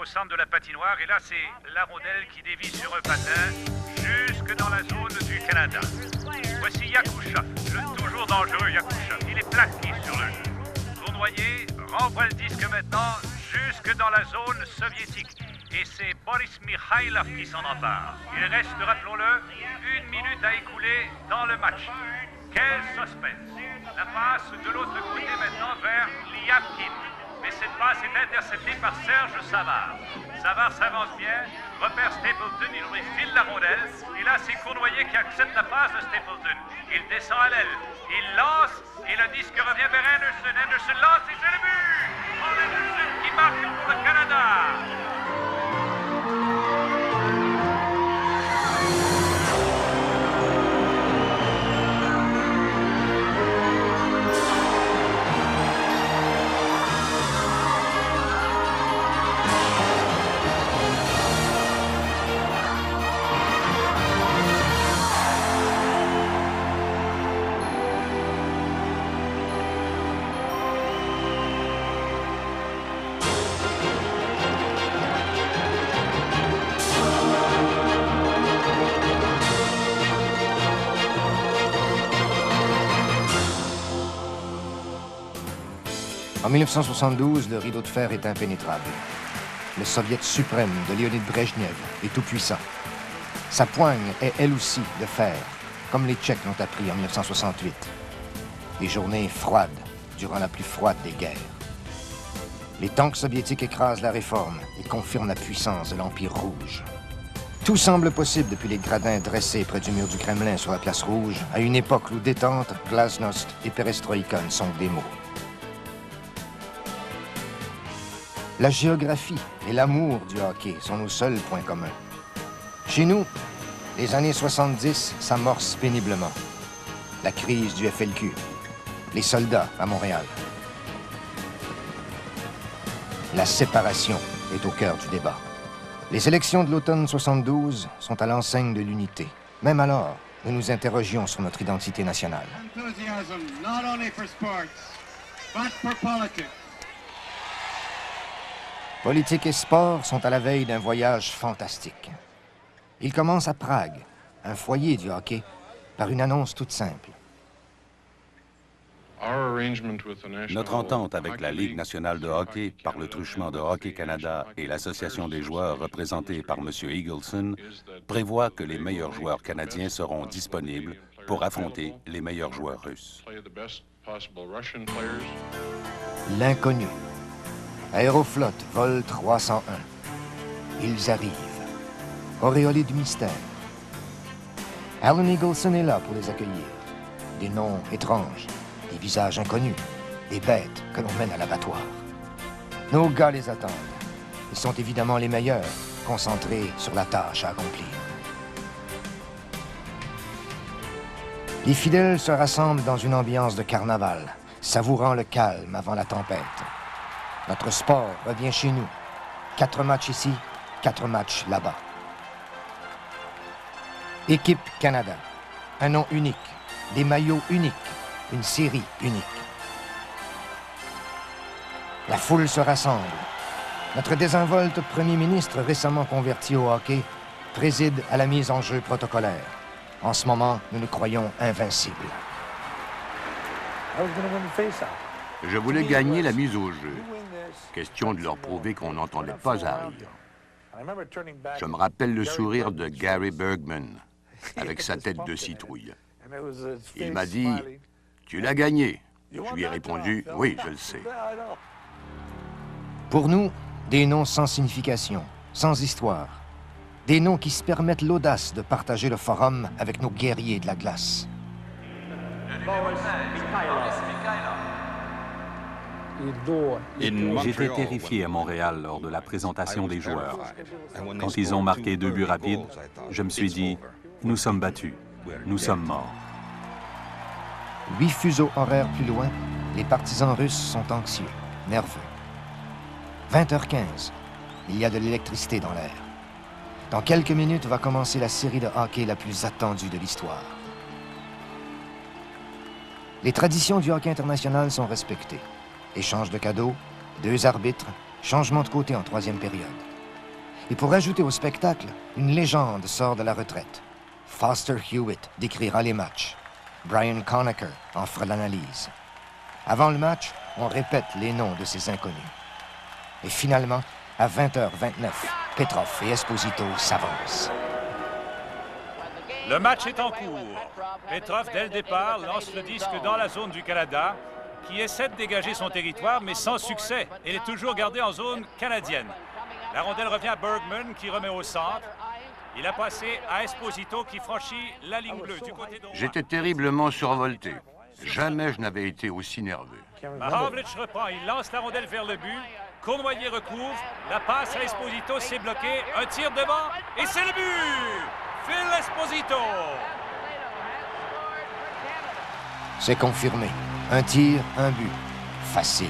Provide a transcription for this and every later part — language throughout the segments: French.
centre de la patinoire. Et là, c'est la rondelle qui dévie sur un patin jusque dans la zone du Canada. Voici Yakusha, le toujours dangereux Yakusha. Il est plaqué sur le jeu. Tournoyer renvoie le disque maintenant jusque dans la zone soviétique. Et c'est Boris Mikhailov qui s'en empare. Il reste, rappelons-le, 1 minute à écouler dans le match. Quel suspense! La passe de l'autre côté maintenant vers Liapkin. Mais cette passe est interceptée par Serge Savard. Savard s'avance bien, repère Stapleton, il lui file la rondelle. Et là, c'est Cournoyer qui accepte la passe de Stapleton. Il descend à l'aile, il lance, et le disque revient vers Anderson. Anderson lance et c'est le but! Paul Anderson qui marque pour le Canada! En 1972, le rideau de fer est impénétrable. Le soviet suprême de Léonid Brejnev est tout-puissant. Sa poigne est, elle aussi, de fer, comme les Tchèques l'ont appris en 1968. Des journées froides durant la plus froide des guerres. Les tanks soviétiques écrasent la réforme et confirment la puissance de l'Empire rouge. Tout semble possible depuis les gradins dressés près du mur du Kremlin sur la place rouge, à une époque où détente, glasnost et perestroïka ne sont que des mots. La géographie et l'amour du hockey sont nos seuls points communs. Chez nous, les années 70 s'amorcent péniblement. La crise du FLQ, les soldats à Montréal. La séparation est au cœur du débat. Les élections de l'automne 72 sont à l'enseigne de l'unité. Même alors, nous nous interrogions sur notre identité nationale. Enthusiasm, not only for sports, but for politics. Politique et sport sont à la veille d'un voyage fantastique. Il commence à Prague, un foyer du hockey, par une annonce toute simple. Notre entente avec la Ligue nationale de hockey, par le truchement de Hockey Canada et l'Association des joueurs représentée par M. Eagleson, prévoit que les meilleurs joueurs canadiens seront disponibles pour affronter les meilleurs joueurs russes. L'inconnu. Aéroflot, vol 301. Ils arrivent. Auréolés du mystère. Alan Eagleson est là pour les accueillir. Des noms étranges, des visages inconnus, des bêtes que l'on mène à l'abattoir. Nos gars les attendent. Ils sont évidemment les meilleurs, concentrés sur la tâche à accomplir. Les fidèles se rassemblent dans une ambiance de carnaval, savourant le calme avant la tempête. Notre sport revient chez nous. 4 matchs ici, 4 matchs là-bas. Équipe Canada. Un nom unique, des maillots uniques, une série unique. La foule se rassemble. Notre désinvolte premier ministre, récemment converti au hockey, préside à la mise en jeu protocolaire. En ce moment, nous nous croyons invincibles. Je voulais gagner la mise au jeu. Question de leur prouver qu'on n'entendait pas à rire. Je me rappelle le sourire de Gary Bergman, avec sa tête de citrouille. Il m'a dit, « Tu l'as gagné. » Je lui ai répondu, « Oui, je le sais. » Pour nous, des noms sans signification, sans histoire. Des noms qui se permettent l'audace de partager le forum avec nos guerriers de la glace. J'étais terrifié à Montréal lors de la présentation des joueurs. Quand ils ont marqué 2 buts rapides, je me suis dit, nous sommes battus, nous sommes morts. 8 fuseaux horaires plus loin, les partisans russes sont anxieux, nerveux. 20h15, il y a de l'électricité dans l'air. Dans quelques minutes va commencer la série de hockey la plus attendue de l'histoire. Les traditions du hockey international sont respectées. Échange de cadeaux, 2 arbitres, changement de côté en 3e période. Et pour ajouter au spectacle, une légende sort de la retraite. Foster Hewitt décrira les matchs. Brian Conacher en fera l'analyse. Avant le match, on répète les noms de ces inconnus. Et finalement, à 20h29, Petrov et Esposito s'avancent. Le match est en cours. Petrov, dès le départ, lance le disque dans la zone du Canada, qui essaie de dégager son territoire, mais sans succès. Elle est toujours gardée en zone canadienne. La rondelle revient à Bergman, qui remet au centre. Il a passé à Esposito, qui franchit la ligne bleue du côté droit. J'étais terriblement survolté. Jamais je n'avais été aussi nerveux. Mahovlich reprend, il lance la rondelle vers le but. Cournoyer recouvre, la passe à Esposito, c'est bloqué. Un tir devant, et c'est le but! Phil Esposito! C'est confirmé. Un tir, un but. Facile.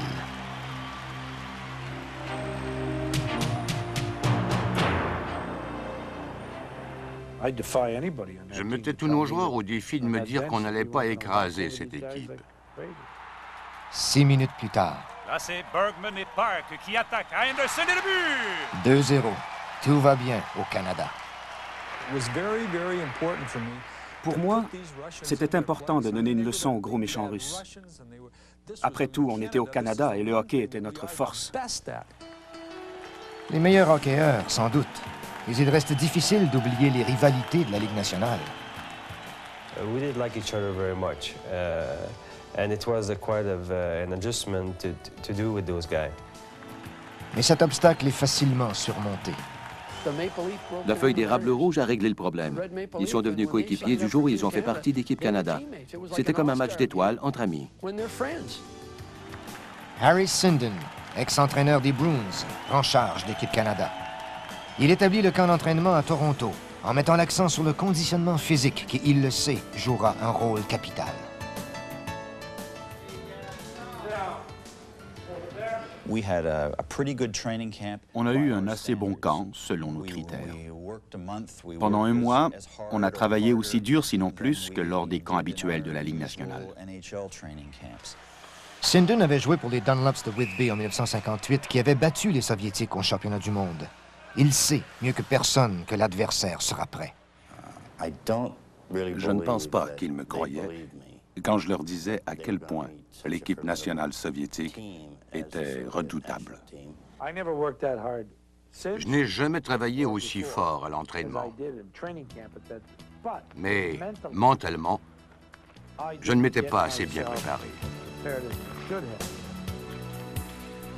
Je mettais tous nos joueurs au défi de me dire qu'on n'allait pas écraser cette équipe. 6 minutes plus tard. Là, c'est Bergman et Park qui attaquent. Anderson et le but! 2-0. Tout va bien au Canada. Pour moi, c'était important de donner une leçon aux gros méchants russes. Après tout, on était au Canada et le hockey était notre force. Les meilleurs hockeyeurs, sans doute. Mais il reste difficile d'oublier les rivalités de la Ligue nationale. We did like each other very much, and it was quite of an adjustment to do with those guys. Mais cet obstacle est facilement surmonté. La feuille d'érable rouge a réglé le problème. Ils sont devenus coéquipiers du jour où ils ont fait partie d'Équipe Canada. C'était comme un match d'étoiles entre amis. Harry Sinden, ex-entraîneur des Bruins, prend charge d'Équipe Canada. Il établit le camp d'entraînement à Toronto, en mettant l'accent sur le conditionnement physique qui, il le sait, jouera un rôle capital. On a eu un assez bon camp, selon nos critères. Pendant un mois, on a travaillé aussi dur, sinon plus, que lors des camps habituels de la Ligue nationale. Sinden avait joué pour les Dunlops de Whitby en 1958, qui avaient battu les Soviétiques au championnat du monde. Il sait, mieux que personne, que l'adversaire sera prêt. Je ne pense pas qu'ils me croyaient quand je leur disais à quel point l'équipe nationale soviétique était redoutable. Je n'ai jamais travaillé aussi fort à l'entraînement. Mais mentalement, je ne m'étais pas assez bien préparé.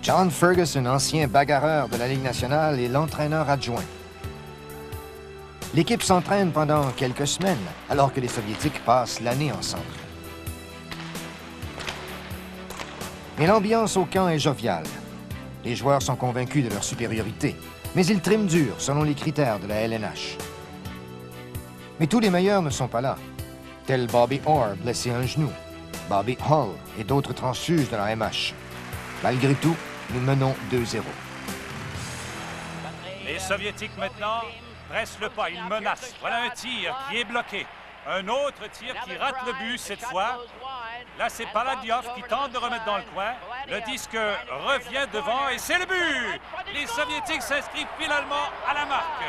John Ferguson, ancien bagarreur de la Ligue nationale, est l'entraîneur adjoint. L'équipe s'entraîne pendant quelques semaines, alors que les Soviétiques passent l'année ensemble. Mais l'ambiance au camp est joviale. Les joueurs sont convaincus de leur supériorité, mais ils triment dur selon les critères de la LNH. Mais tous les meilleurs ne sont pas là. Tel Bobby Orr, blessé à un genou, Bobby Hull et d'autres transfuges de la MH. Malgré tout, nous menons 2-0. Les Soviétiques maintenant pressent le pas, ils menacent. Voilà un tir qui est bloqué. Un autre tir qui rate le but cette fois. Là, c'est Paladiov qui tente de remettre dans le coin. Le disque revient devant et c'est le but! Les Soviétiques s'inscrivent finalement à la marque.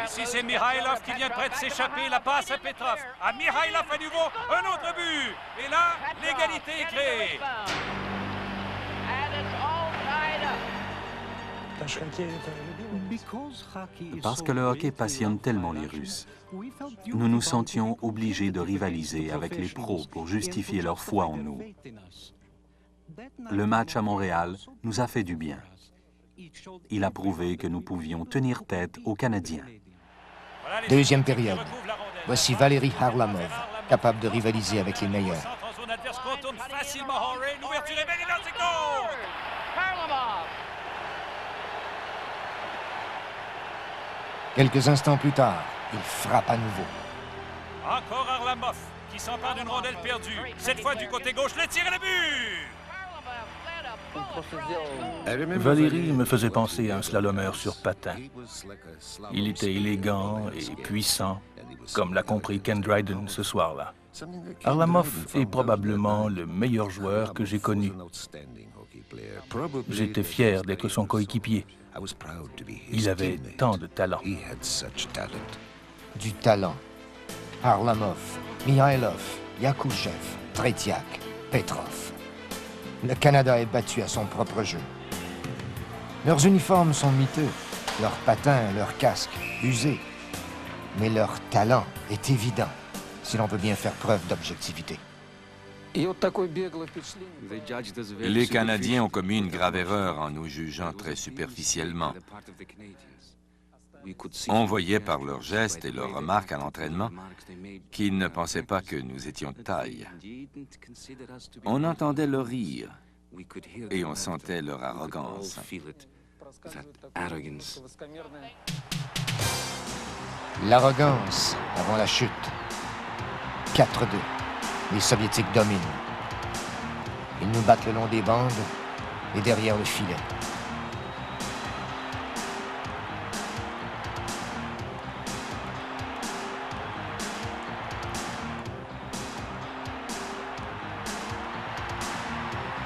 Ici, c'est Mikhailov qui vient près de s'échapper. La passe à Petrov. À Mikhailov à nouveau, un autre but. Et là, l'égalité est créée. Parce que le hockey passionne tellement les Russes, nous nous sentions obligés de rivaliser avec les pros pour justifier leur foi en nous. Le match à Montréal nous a fait du bien. Il a prouvé que nous pouvions tenir tête aux Canadiens. Deuxième période. Voici Valérie Harlamov, capable de rivaliser avec les meilleurs. Quelques instants plus tard, il frappe à nouveau. Encore Harlamov qui s'empare d'une rondelle perdue. Cette fois du côté gauche, le tir et le but! Valérie me faisait penser à un slalomeur sur patin. Il était élégant et puissant, comme l'a compris Ken Dryden ce soir-là. Harlamov est probablement le meilleur joueur que j'ai connu. J'étais fier d'être son coéquipier. Il avait tant de talent. Du talent. Harlamov, Mikhailov, Yakushev, Tretiak, Petrov. Le Canada est battu à son propre jeu. Leurs uniformes sont miteux, leurs patins, leurs casques, usés. Mais leur talent est évident, si l'on veut bien faire preuve d'objectivité. Les Canadiens ont commis une grave erreur en nous jugeant très superficiellement. On voyait par leurs gestes et leurs remarques à l'entraînement qu'ils ne pensaient pas que nous étions de taille. On entendait leur rire et on sentait leur arrogance. L'arrogance avant la chute. 4-2. Les Soviétiques dominent. Ils nous battent le long des bandes et derrière le filet.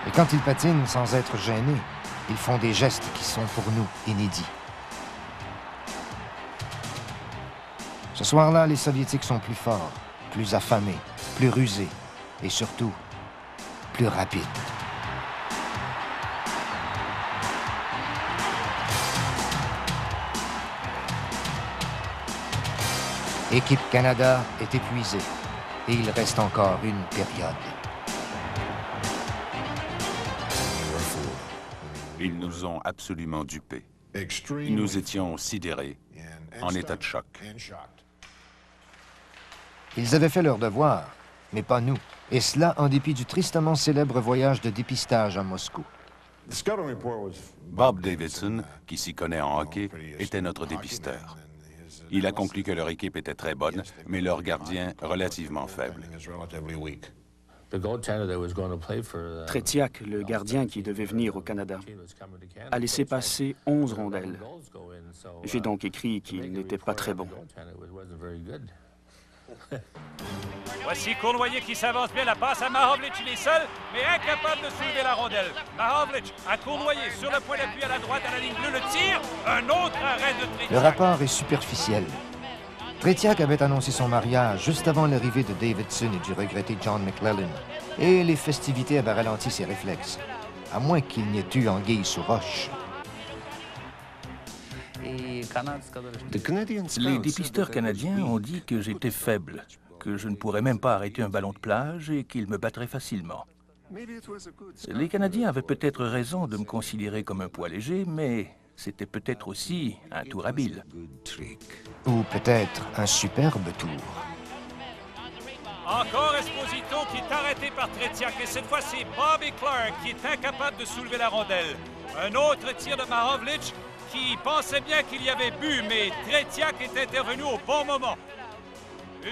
Et quand ils patinent sans être gênés, ils font des gestes qui sont pour nous inédits. Ce soir-là, les Soviétiques sont plus forts, plus affamés, plus rusés et surtout, plus rapides. Équipe Canada est épuisée et il reste encore une période. Ils nous ont absolument dupés. Nous étions sidérés, en état de choc. Ils avaient fait leur devoir, mais pas nous. Et cela en dépit du tristement célèbre voyage de dépistage à Moscou. Bob Davidson, qui s'y connaît en hockey, était notre dépisteur. Il a conclu que leur équipe était très bonne, mais leur gardien relativement faible. Tretiak, le gardien qui devait venir au Canada, a laissé passer 11 rondelles. J'ai donc écrit qu'il n'était pas très bon. Voici Cournoyer qui s'avance bien, la passe à Mahovlich, il est seul, mais incapable de soulever la rondelle. Mahovlich à Cournoyer, sur le point d'appui à la droite, à la ligne bleue, le tir, un autre arrêt de Tretiak. Le rapport est superficiel. Tretiak avait annoncé son mariage juste avant l'arrivée de Davidson et du regretté John McClellan, et les festivités avaient ralenti ses réflexes, à moins qu'il n'y ait eu anguille sous roche. Les dépisteurs canadiens ont dit que j'étais faible, que je ne pourrais même pas arrêter un ballon de plage et qu'ils me battraient facilement. Les Canadiens avaient peut-être raison de me considérer comme un poids léger, mais c'était peut-être aussi un tour habile. Ou peut-être un superbe tour. Encore Esposito qui est arrêté par Tretiak, et cette fois c'est Bobby Clark qui est incapable de soulever la rondelle. Un autre tir de Mahovlich qui pensait bien qu'il y avait but, mais Tretiak est intervenu au bon moment.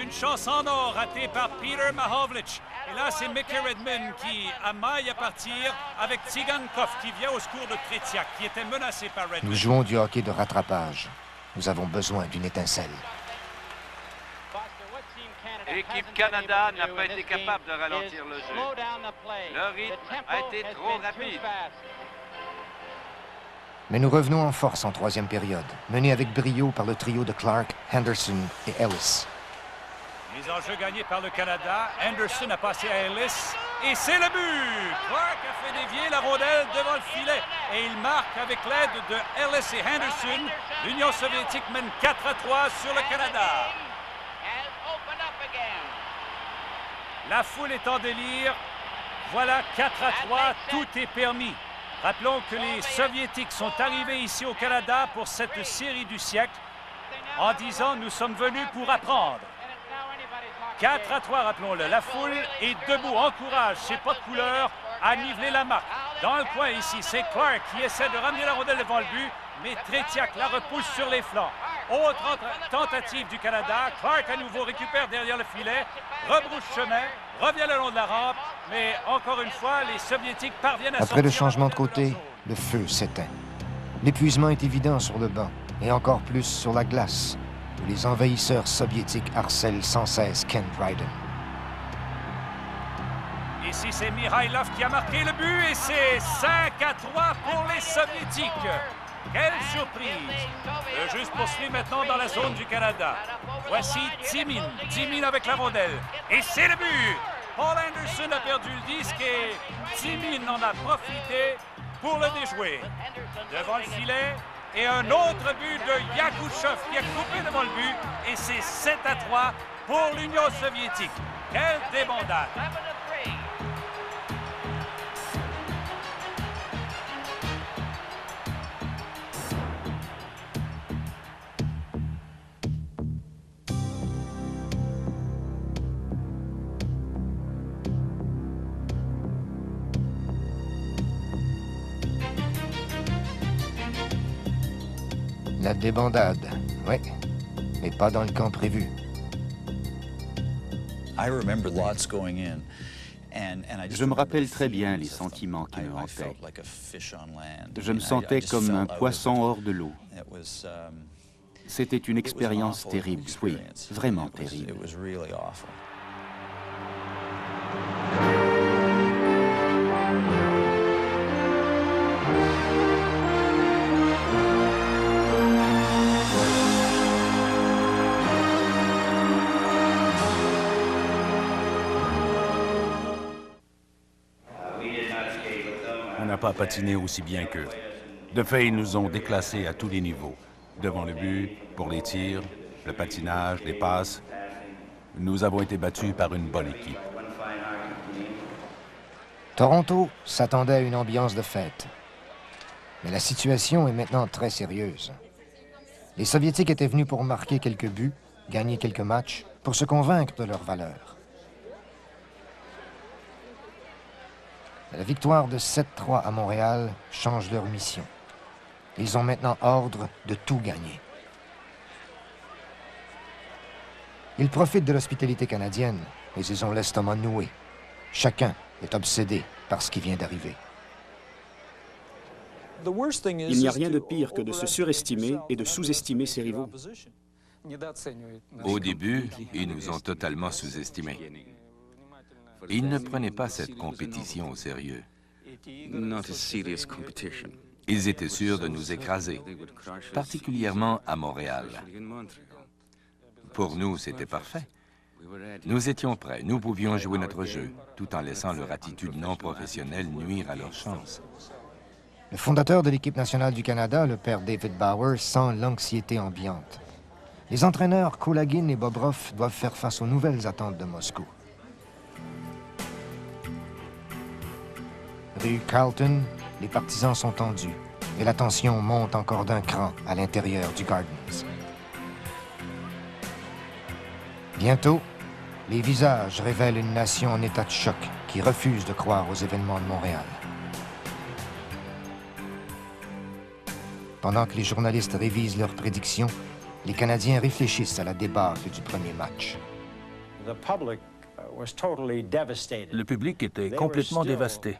Une chance en or ratée par Peter Mahovlich. Et là, c'est Mickey Redmond qui amaille à partir avec Tsigankov qui vient au secours de Tretiak, qui était menacé par Redmond. Nous jouons du hockey de rattrapage. Nous avons besoin d'une étincelle. L'équipe Canada n'a pas été capable de ralentir le jeu. Le rythme a été trop rapide. Mais nous revenons en force en troisième période, menés avec brio par le trio de Clark, Henderson et Ellis. Mise en jeu gagnée par le Canada. Henderson a passé à Ellis. Et c'est le but! Clark a fait dévier la rondelle devant le filet. Et il marque avec l'aide de Ellis et Henderson. L'Union soviétique mène 4-3 sur le Canada. La foule est en délire. Voilà 4-3, tout est permis. Rappelons que les Soviétiques sont arrivés ici au Canada pour cette série du siècle en disant « Nous sommes venus pour apprendre ». 4-3, rappelons-le. La foule est debout, encourage ses pas de couleur à niveler la marque. Dans le coin ici, c'est Clark qui essaie de ramener la rondelle devant le but, mais Tretiak la repousse sur les flancs. Autre tentative du Canada. Clark à nouveau récupère derrière le filet, rebrousse chemin, revient le long de la rampe, mais encore une fois, les Soviétiques parviennent à sortir. Après le changement de côté, le feu s'éteint. L'épuisement est évident sur le banc, et encore plus sur la glace, où les envahisseurs soviétiques harcèlent sans cesse Ken Dryden. Ici, c'est Mikhailov qui a marqué le but et c'est 5-3 pour les Soviétiques. Quelle surprise! Le jeu se poursuit maintenant dans la zone du Canada. Voici Timin. Timin avec la rondelle. Et c'est le but! Paul Anderson a perdu le disque et Timin en a profité pour le déjouer. Devant le filet, et un autre but de Yakouchov qui a coupé devant le but. Et c'est 7-3 pour l'Union soviétique. Quelle débandade! La débandade, oui, mais pas dans le camp prévu. Je me rappelle très bien les sentiments qui me hantaient. Je me sentais comme un poisson hors de l'eau. C'était une expérience terrible, oui, vraiment terrible. On n'a pas patiné aussi bien qu'eux. De fait, ils nous ont déclassés à tous les niveaux. Devant le but, pour les tirs, le patinage, les passes. Nous avons été battus par une bonne équipe. Toronto s'attendait à une ambiance de fête. Mais la situation est maintenant très sérieuse. Les Soviétiques étaient venus pour marquer quelques buts, gagner quelques matchs, pour se convaincre de leur valeur. La victoire de 7-3 à Montréal change leur mission. Ils ont maintenant ordre de tout gagner. Ils profitent de l'hospitalité canadienne, mais ils ont l'estomac noué. Chacun est obsédé par ce qui vient d'arriver. Il n'y a rien de pire que de se surestimer et de sous-estimer ses rivaux. Au début, ils nous ont totalement sous-estimés. Ils ne prenaient pas cette compétition au sérieux. Ils étaient sûrs de nous écraser, particulièrement à Montréal. Pour nous, c'était parfait. Nous étions prêts, nous pouvions jouer notre jeu, tout en laissant leur attitude non professionnelle nuire à leur chance. Le fondateur de l'équipe nationale du Canada, le père David Bauer, sent l'anxiété ambiante. Les entraîneurs Kulagin et Bobrov doivent faire face aux nouvelles attentes de Moscou. Rue Carlton, les partisans sont tendus et la tension monte encore d'un cran à l'intérieur du Gardens. Bientôt, les visages révèlent une nation en état de choc qui refuse de croire aux événements de Montréal. Pendant que les journalistes révisent leurs prédictions, les Canadiens réfléchissent à la débâcle du premier match. Le public était complètement dévasté.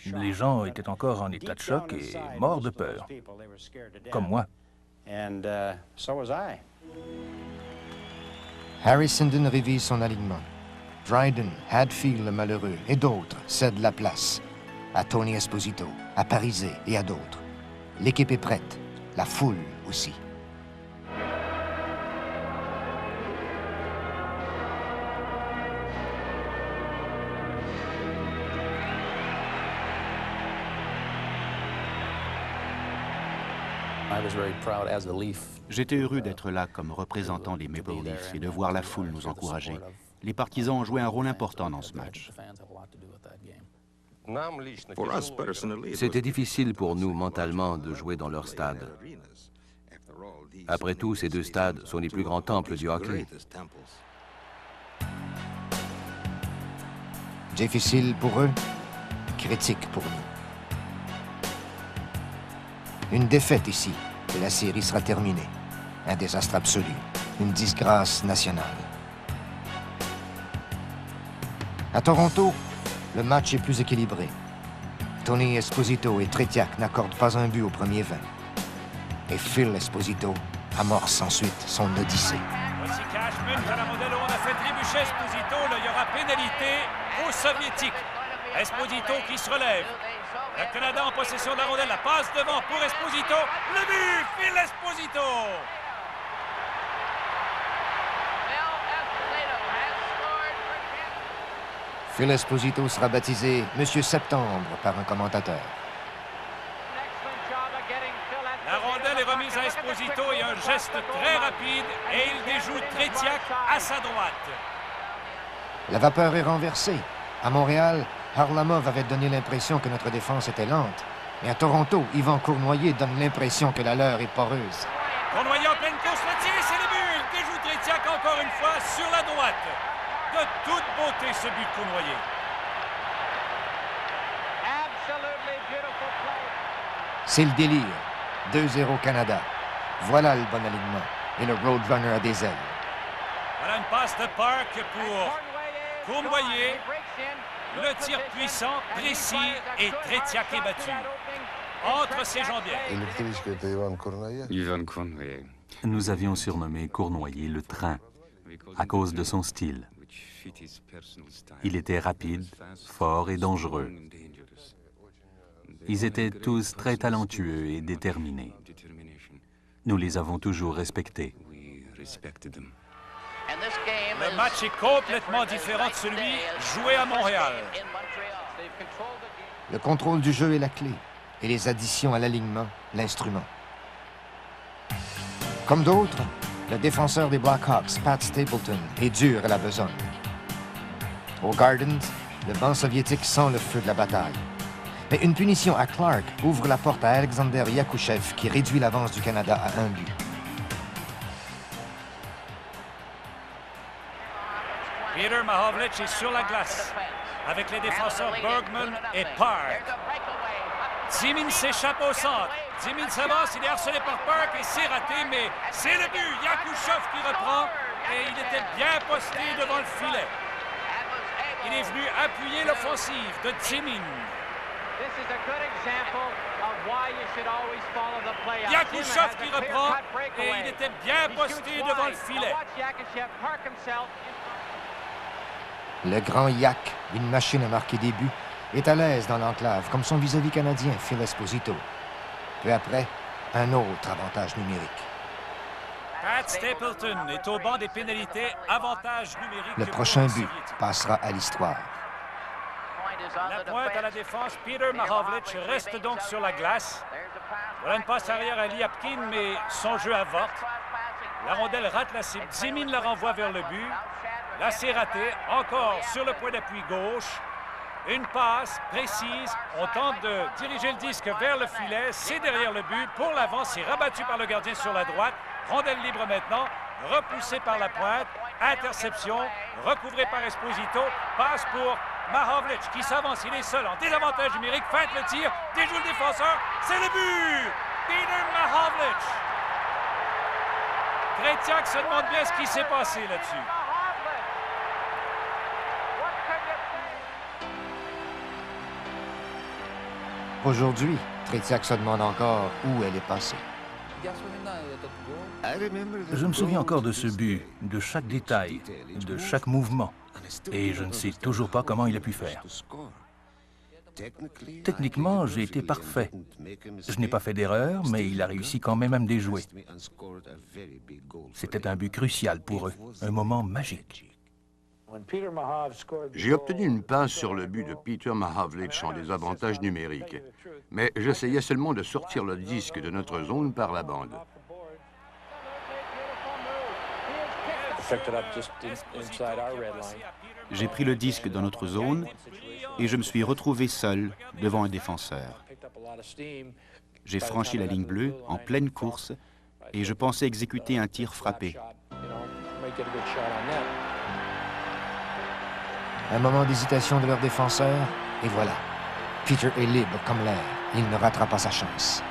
Les gens étaient encore en état de choc et morts de peur, comme moi. Harry Sinden révise son alignement. Dryden, Hadfield le malheureux et d'autres cèdent la place à Tony Esposito, à Parisé et à d'autres. L'équipe est prête, la foule aussi. J'étais heureux d'être là comme représentant des Maple Leafs et de voir la foule nous encourager. Les partisans ont joué un rôle important dans ce match. C'était difficile pour nous mentalement de jouer dans leur stade. Après tout, ces deux stades sont les plus grands temples du hockey. Difficile pour eux, critique pour nous. Une défaite ici, et la série sera terminée. Un désastre absolu, une disgrâce nationale. À Toronto, le match est plus équilibré. Tony Esposito et Tretiak n'accordent pas un but au premier 20. Et Phil Esposito amorce ensuite son odyssée. Voici Cash management à la rondelle. On a fait trébucher Esposito. Là, il y aura pénalité aux Soviétiques. Esposito qui se relève. Le Canada en possession de la rondelle. La passe devant pour Esposito. Le but! Phil Esposito! Phil Esposito sera baptisé Monsieur Septembre par un commentateur. La rondelle est remise à Esposito et un geste très rapide et il déjoue Tretiak à sa droite. La vapeur est renversée. À Montréal, Harlamov avait donné l'impression que notre défense était lente. Mais à Toronto, Yvan Cournoyer donne l'impression que la leur est poreuse. Cournoyer en pleine course, le tir, c'est le but! Il déjoue Tretiak encore une fois sur la droite. De toute beauté, ce but de Cournoyer. C'est le délire. 2-0 Canada. Voilà le bon alignement. Et le Roadrunner a des ailes. Voilà une passe de Park pour Cournoyer. Le tir puissant, précis et Tretiak est battu. Entre ses jambières. Yvan Cournoyer. Nous avions surnommé Cournoyer le train à cause de son style. Il était rapide, fort et dangereux. Ils étaient tous très talentueux et déterminés. Nous les avons toujours respectés. Le match est complètement différent de celui joué à Montréal. Le contrôle du jeu est la clé et les additions à l'alignement, l'instrument. Comme d'autres, le défenseur des Blackhawks, Pat Stapleton, est dur à la besogne. Au Gardens, le banc soviétique sent le feu de la bataille. Mais une punition à Clark ouvre la porte à Alexander Yakouchev qui réduit l'avance du Canada à 1 but. Peter Mahovlich est sur la glace avec les défenseurs Bergman et Park. Zimin s'échappe au centre. Zimin s'avance, il est harcelé par Park et c'est raté, mais c'est le but. Yakouchev qui reprend et il était bien posté devant le filet. Il est venu appuyer l'offensive de Zimin. Yakouchev qui reprend et il était bien posté devant le filet. Le grand Yak, une machine à marquer des buts, est à l'aise dans l'enclave, comme son vis-à-vis canadien, Phil Esposito. Peu après, un autre avantage numérique. Pat Stapleton est au banc des pénalités, avantage numérique. Le prochain but passera à l'histoire. La pointe à la défense, Peter Mahovlich reste donc sur la glace. Voilà une passe arrière à Liapkin, mais son jeu avorte. La rondelle rate la cible. Zimin la renvoie vers le but. Là, c'est raté. Encore sur le point d'appui gauche. Une passe précise. On tente de diriger le disque vers le filet. C'est derrière le but. Pour l'avant, c'est rabattu par le gardien sur la droite. Rondelle libre maintenant. Repoussé par la pointe. Interception. Recouvré par Esposito. Passe pour Mahovlich qui s'avance. Il est seul en désavantage numérique. Feinte le tir. Déjoue le défenseur. C'est le but! Peter Mahovlich. Tretiak se demande bien ce qui s'est passé là-dessus. Aujourd'hui, Tretiak se demande encore où elle est passée. Je me souviens encore de ce but, de chaque détail, de chaque mouvement. Et je ne sais toujours pas comment il a pu faire. Techniquement, j'ai été parfait. Je n'ai pas fait d'erreur, mais il a réussi quand même à me déjouer. C'était un but crucial pour eux, un moment magique. J'ai obtenu une passe sur le but de Peter Mahovlich en désavantage numérique, mais j'essayais seulement de sortir le disque de notre zone par la bande. J'ai pris le disque dans notre zone et je me suis retrouvé seul devant un défenseur. J'ai franchi la ligne bleue en pleine course et je pensais exécuter un tir frappé. Un moment d'hésitation de leur défenseur, et voilà. Peter est libre comme l'air. Il ne ratera pas sa chance.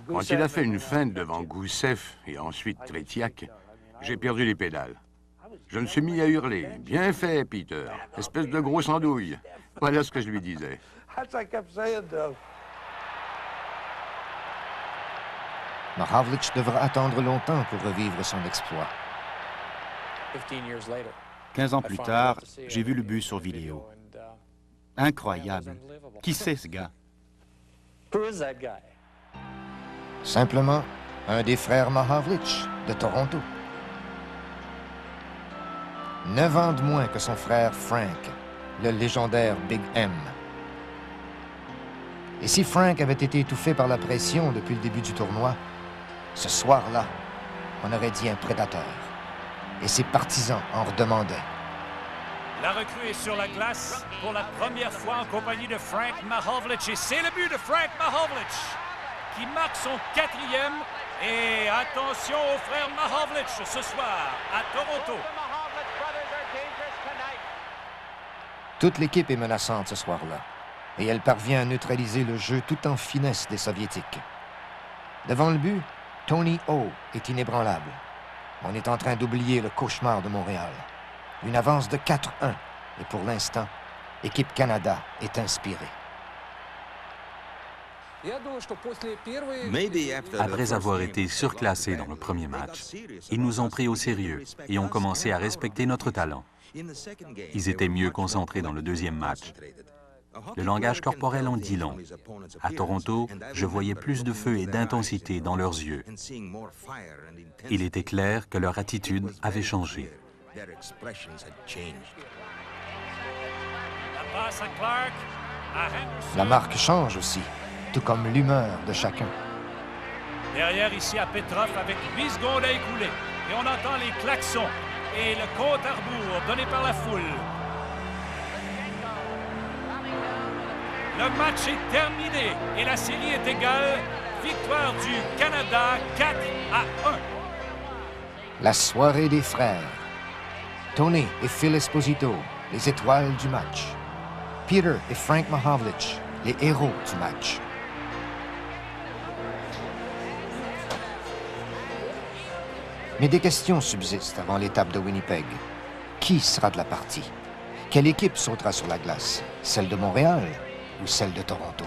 Quand il a fait une feinte devant Gousseff et ensuite Tretiak, j'ai perdu les pédales. Je me suis mis à hurler. « Bien fait, Peter. Espèce de grosse andouille. » Voilà ce que je lui disais. Mahavlich devra attendre longtemps pour revivre son exploit. 15 ans plus tard, j'ai vu le but sur vidéo. Incroyable. Qui c'est ce gars? Simplement un des frères Mahavlich de Toronto. 9 ans de moins que son frère Frank, le légendaire Big M. Et si Frank avait été étouffé par la pression depuis le début du tournoi, ce soir-là, on aurait dit un prédateur. Et ses partisans en redemandaient. La recrue est sur la glace pour la première fois en compagnie de Frank Mahavlich. Et c'est le but de Frank Mahavlich qui marque son 4e. Et attention aux frères Mahavlich ce soir à Toronto. Toute l'équipe est menaçante ce soir-là. Et elle parvient à neutraliser le jeu tout en finesse des Soviétiques. Devant le but, Tony O est inébranlable. On est en train d'oublier le cauchemar de Montréal. Une avance de 4-1. Et pour l'instant, Équipe Canada est inspirée. Après avoir été surclassés dans le premier match, ils nous ont pris au sérieux et ont commencé à respecter notre talent. Ils étaient mieux concentrés dans le deuxième match. Le langage corporel en dit long. À Toronto, je voyais plus de feu et d'intensité dans leurs yeux. Il était clair que leur attitude avait changé. La marque change aussi, tout comme l'humeur de chacun. Derrière ici à Petrov avec 8 secondes à écouler. Et on entend les klaxons et le compte à rebours donné par la foule. Le match est terminé et la série est égale. Victoire du Canada 4-1. La soirée des frères. Tony et Phil Esposito, les étoiles du match. Peter et Frank Mahavlich, les héros du match. Mais des questions subsistent avant l'étape de Winnipeg. Qui sera de la partie? Quelle équipe sautera sur la glace? Celle de Montréal ou celle de Toronto?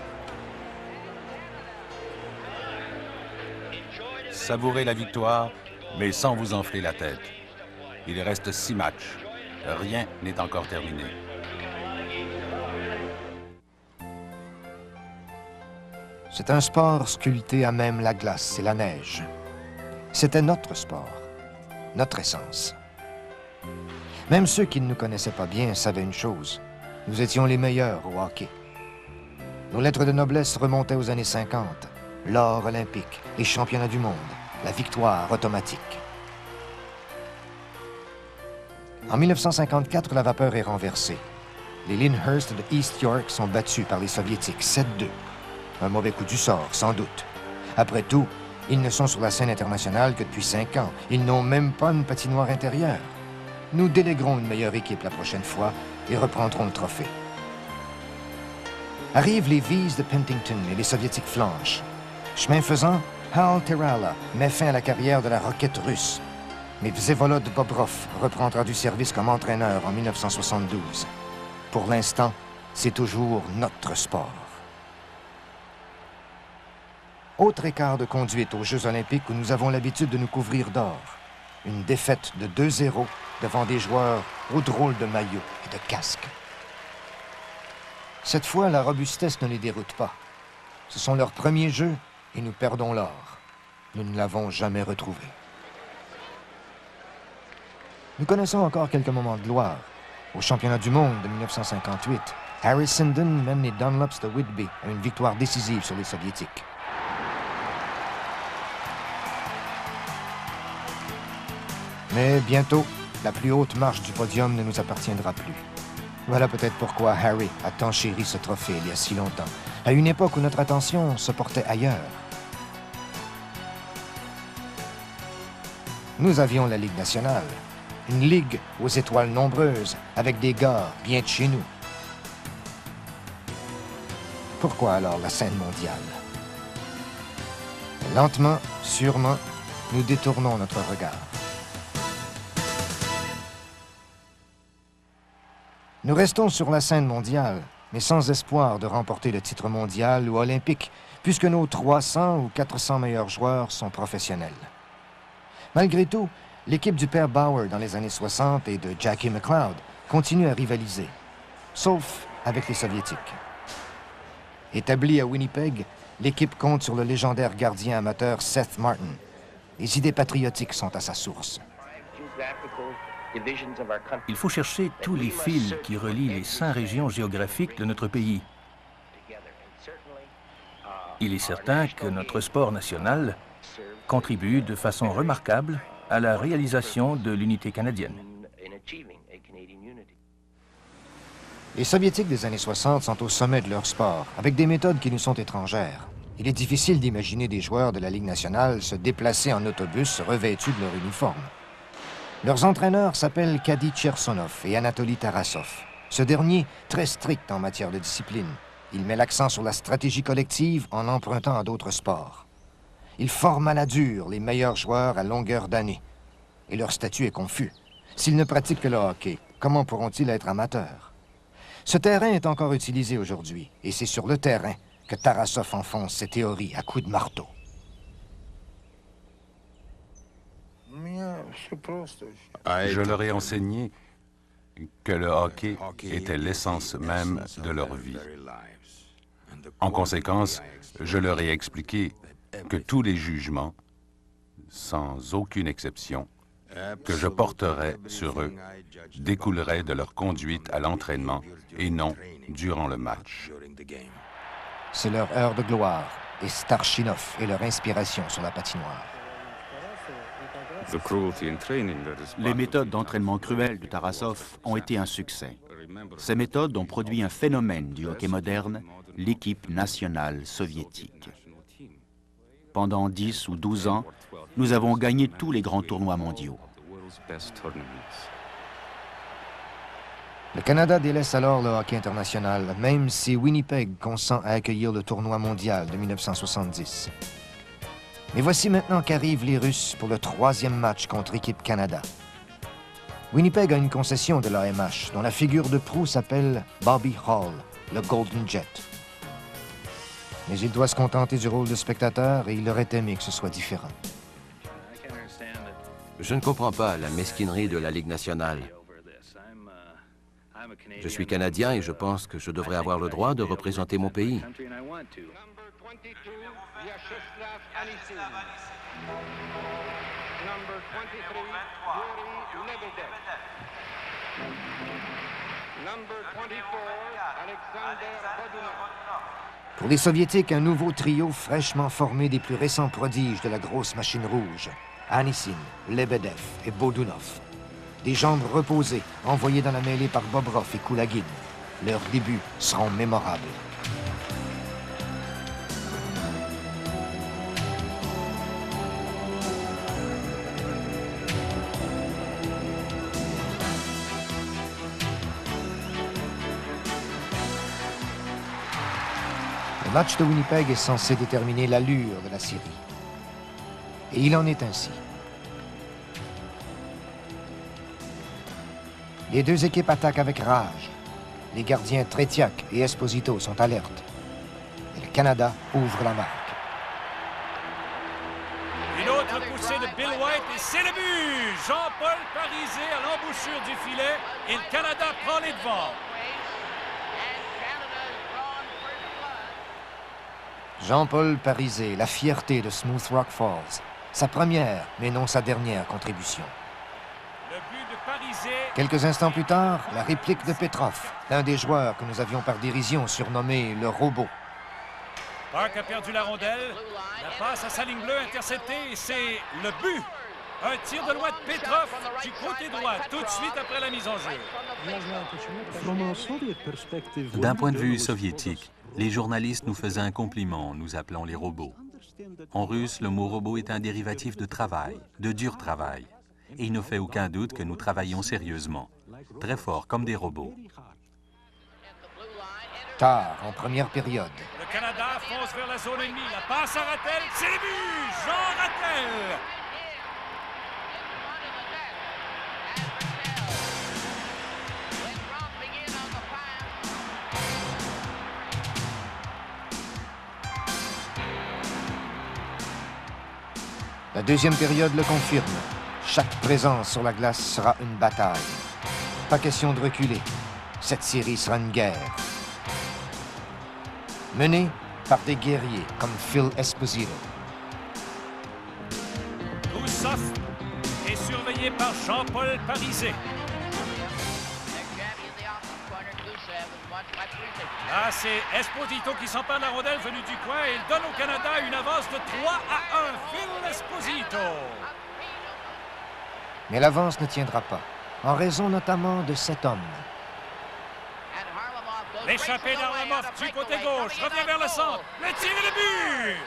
Savourez la victoire, mais sans vous enfler la tête. Il reste 6 matchs. Rien n'est encore terminé. C'est un sport sculpté à même la glace et la neige. C'était notre sport, notre essence. Même ceux qui ne nous connaissaient pas bien savaient une chose. Nous étions les meilleurs au hockey. Nos lettres de noblesse remontaient aux années 50. L'or olympique, les championnats du monde, la victoire automatique. En 1954, la vapeur est renversée. Les Lyndhurst de East York sont battus par les Soviétiques 7-2. Un mauvais coup du sort, sans doute. Après tout, ils ne sont sur la scène internationale que depuis 5 ans. Ils n'ont même pas une patinoire intérieure. Nous déléguerons une meilleure équipe la prochaine fois et reprendrons le trophée. Arrivent les V's de Pentington et les Soviétiques flanchent. Chemin faisant, Hal Terala met fin à la carrière de la roquette russe. Mais Vsevolod Bobrov reprendra du service comme entraîneur en 1972. Pour l'instant, c'est toujours notre sport. Autre écart de conduite aux Jeux olympiques où nous avons l'habitude de nous couvrir d'or. Une défaite de 2-0 devant des joueurs aux drôles de maillots et de casques. Cette fois, la robustesse ne les déroute pas. Ce sont leurs premiers jeux et nous perdons l'or. Nous ne l'avons jamais retrouvé. Nous connaissons encore quelques moments de gloire. Au championnat du monde de 1958, Harry Sinden mène les Dunlops de Whitby à une victoire décisive sur les Soviétiques. Mais bientôt, la plus haute marche du podium ne nous appartiendra plus. Voilà peut-être pourquoi Harry a tant chéri ce trophée il y a si longtemps, à une époque où notre attention se portait ailleurs. Nous avions la Ligue nationale, une ligue aux étoiles nombreuses, avec des gars bien de chez nous. Pourquoi alors la scène mondiale? Lentement, sûrement, nous détournons notre regard. Nous restons sur la scène mondiale, mais sans espoir de remporter le titre mondial ou olympique, puisque nos 300 ou 400 meilleurs joueurs sont professionnels. Malgré tout, l'équipe du père Bauer dans les années 60 et de Jackie McLeod continue à rivaliser, sauf avec les Soviétiques. Établie à Winnipeg, l'équipe compte sur le légendaire gardien amateur Seth Martin. Les idées patriotiques sont à sa source. Il faut chercher tous les fils qui relient les 5 régions géographiques de notre pays. Il est certain que notre sport national contribue de façon remarquable à la réalisation de l'unité canadienne. Les Soviétiques des années 60 sont au sommet de leur sport, avec des méthodes qui nous sont étrangères. Il est difficile d'imaginer des joueurs de la Ligue nationale se déplacer en autobus revêtus de leur uniforme. Leurs entraîneurs s'appellent Kadi Chersonov et Anatoly Tarasov. Ce dernier, très strict en matière de discipline. Il met l'accent sur la stratégie collective en l'empruntant à d'autres sports. Il forme à la dure les meilleurs joueurs à longueur d'année. Et leur statut est confus. S'ils ne pratiquent que le hockey, comment pourront-ils être amateurs? Ce terrain est encore utilisé aujourd'hui, et c'est sur le terrain que Tarasov enfonce ses théories à coups de marteau. Je leur ai enseigné que le hockey était l'essence même de leur vie. En conséquence, je leur ai expliqué que tous les jugements, sans aucune exception, que je porterais sur eux découleraient de leur conduite à l'entraînement et non durant le match. C'est leur heure de gloire, et Starchinov est leur inspiration sur la patinoire. Les méthodes d'entraînement cruelles de Tarasov ont été un succès. Ces méthodes ont produit un phénomène du hockey moderne, l'équipe nationale soviétique. Pendant 10 ou 12 ans, nous avons gagné tous les grands tournois mondiaux. Le Canada délaisse alors le hockey international, même si Winnipeg consent à accueillir le tournoi mondial de 1970. Mais voici maintenant qu'arrivent les Russes pour le 3e match contre Équipe Canada. Winnipeg a une concession de l'AMH, dont la figure de proue s'appelle Bobby Hall, le Golden Jet. Mais il doit se contenter du rôle de spectateur et il aurait aimé que ce soit différent. Je ne comprends pas la mesquinerie de la Ligue nationale. Je suis Canadien et je pense que je devrais avoir le droit de représenter mon pays. Pour les Soviétiques, un nouveau trio fraîchement formé des plus récents prodiges de la grosse machine rouge, Anisin, Lebedev et Bodunov. Des jambes reposées, envoyées dans la mêlée par Bobrov et Kulagin. Leurs débuts seront mémorables. Le match de Winnipeg est censé déterminer l'allure de la série. Et il en est ainsi. Les deux équipes attaquent avec rage. Les gardiens Tretiak et Esposito sont alertes. Et le Canada ouvre la marque. Une autre poussée de Bill White et c'est le but! Jean-Paul Parisé à l'embouchure du filet et le Canada prend les devants. Jean-Paul Parisé, la fierté de Smooth Rock Falls. Sa première, mais non sa dernière contribution. Le but de Parisé. Quelques instants plus tard, la réplique de Petrov, l'un des joueurs que nous avions par dérision surnommé le robot. Park a perdu la rondelle. La passe à sa ligne bleue interceptée et c'est le but. Un tir de loin de Petrov du côté droit, tout de suite après la mise en jeu. D'un point de vue soviétique, les journalistes nous faisaient un compliment, nous appelant les robots. En russe, le mot robot est un dérivatif de travail, de dur travail. Et il ne fait aucun doute que nous travaillons sérieusement, très fort comme des robots. Tard, en première période. Le Canada fonce vers la zone ennemie. La passe à Rattel, c'est le but! Jean Rattel! La deuxième période le confirme. Chaque présence sur la glace sera une bataille. Pas question de reculer. Cette série sera une guerre. Menée par des guerriers comme Phil Esposito. Tout sauf est surveillé par Jean-Paul Parisé. Là, c'est Esposito qui s'empare de la rondelle venue du coin et il donne au Canada une avance de 3-1. Phil Esposito. Mais l'avance ne tiendra pas, en raison notamment de cet homme. L'échappée d'Harlamov du côté gauche revient vers le centre. Le tir et le but!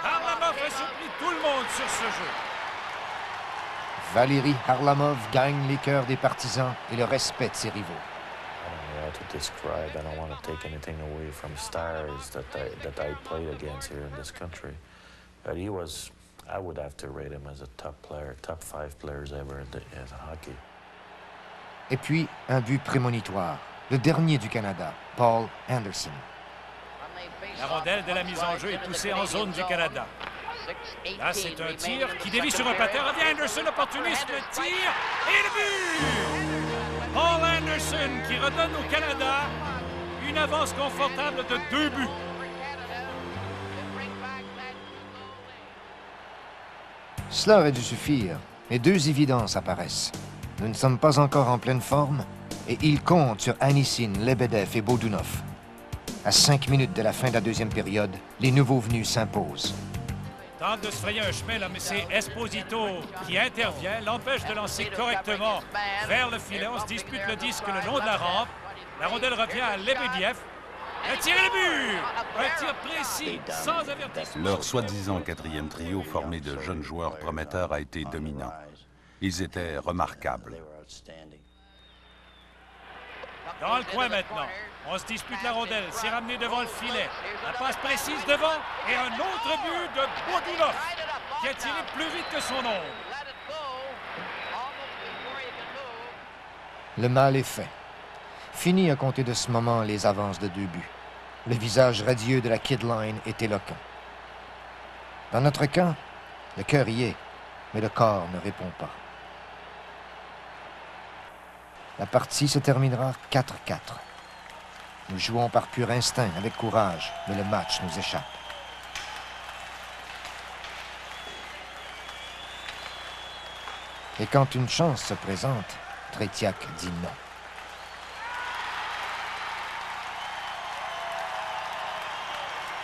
Harlamov a surpris tout le monde sur ce jeu. Valérie Harlamov gagne les cœurs des partisans et le respect de ses rivaux. To describe, I don't want to take anything away from stars that I played against here in this country. But he was, I would have to rate him as a top player, top 5 players ever in hockey. Et puis, un but prémonitoire, le dernier du Canada, Paul Anderson. La rondelle de la mise en jeu est poussée en zone du Canada. Là, c'est un tir qui dévie sur un patin. Revient Anderson, opportuniste, le tir et le but! Paul Anderson qui redonne au Canada une avance confortable de 2 buts. Cela aurait dû suffire, mais deux évidences apparaissent. Nous ne sommes pas encore en pleine forme et ils comptent sur Anisin, Lebedev et Bodunov. À 5 minutes de la fin de la deuxième période, les nouveaux venus s'imposent. Tente de se frayer un chemin, là, mais c'est Esposito qui intervient, l'empêche de lancer correctement vers le filet. On se dispute le disque le long de la rampe. La rondelle revient à Lebedev. Un tir et le but! Un tir précis, sans avertissement. Leur soi-disant quatrième trio formé de jeunes joueurs prometteurs a été dominant. Ils étaient remarquables. Dans le coin maintenant. On se dispute la rondelle. C'est ramené devant le filet. La passe précise devant. Et un autre but de Bodunov qui a tiré plus vite que son ombre. Le mal est fait. Fini à compter de ce moment les avances de 2 buts. Le visage radieux de la Kid Line est éloquent. Dans notre camp, le cœur y est, mais le corps ne répond pas. La partie se terminera 4-4. Nous jouons par pur instinct, avec courage, mais le match nous échappe. Et quand une chance se présente, Tretiak dit non.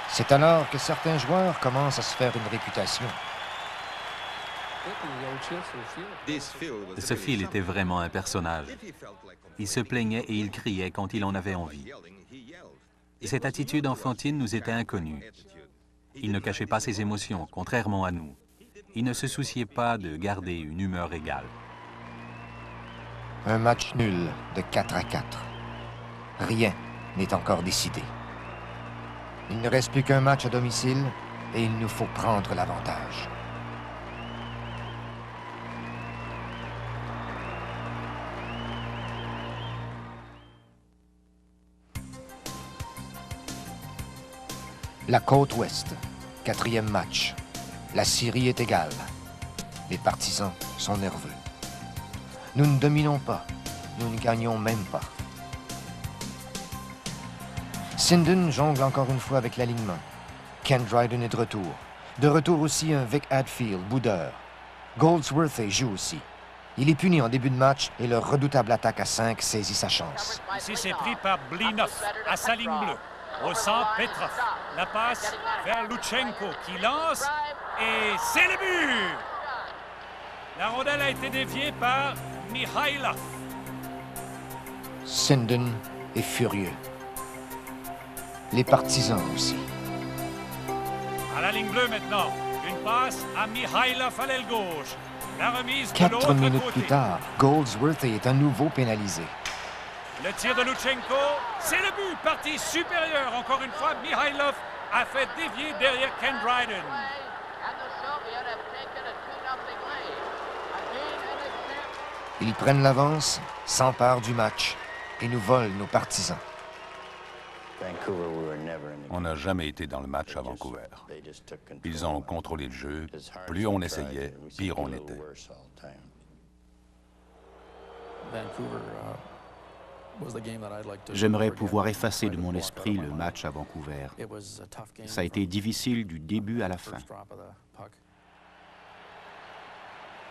C'est alors que certains joueurs commencent à se faire une réputation. Ce Phil était vraiment un personnage. Il se plaignait et il criait quand il en avait envie. Et cette attitude enfantine nous était inconnue. Il ne cachait pas ses émotions, contrairement à nous. Il ne se souciait pas de garder une humeur égale. Un match nul de 4-4. Rien n'est encore décidé. Il ne reste plus qu'un match à domicile et il nous faut prendre l'avantage. La côte ouest, 4e match. La série est égale. Les partisans sont nerveux. Nous ne dominons pas. Nous ne gagnons même pas. Sinden jongle encore une fois avec l'alignement. Ken Dryden est de retour. De retour aussi un Vic Hadfield, boudeur. Goldsworthy joue aussi. Il est puni en début de match et leur redoutable attaque à 5 saisit sa chance. Ici, c'est pris par Blinov à sa ligne bleue. Au centre, Petrov. La passe vers Luchenko qui lance et c'est le but! La rondelle a été déviée par Mikhailov. Sinden est furieux. Les partisans aussi. À la ligne bleue maintenant. Une passe à Mikhailov à l'aile gauche. La remise de 4 l'autre minutes côté. plus tard, Goldsworthy est à nouveau pénalisé. Le tir de Luchenko, c'est le but, partie supérieure. Encore une fois, Mikhailov a fait dévier derrière Ken Dryden. Ils prennent l'avance, s'emparent du match et nous volent nos partisans. On n'a jamais été dans le match à Vancouver. Ils ont contrôlé le jeu. Plus on essayait, pire on était. J'aimerais pouvoir effacer de mon esprit le match à Vancouver. Ça a été difficile du début à la fin.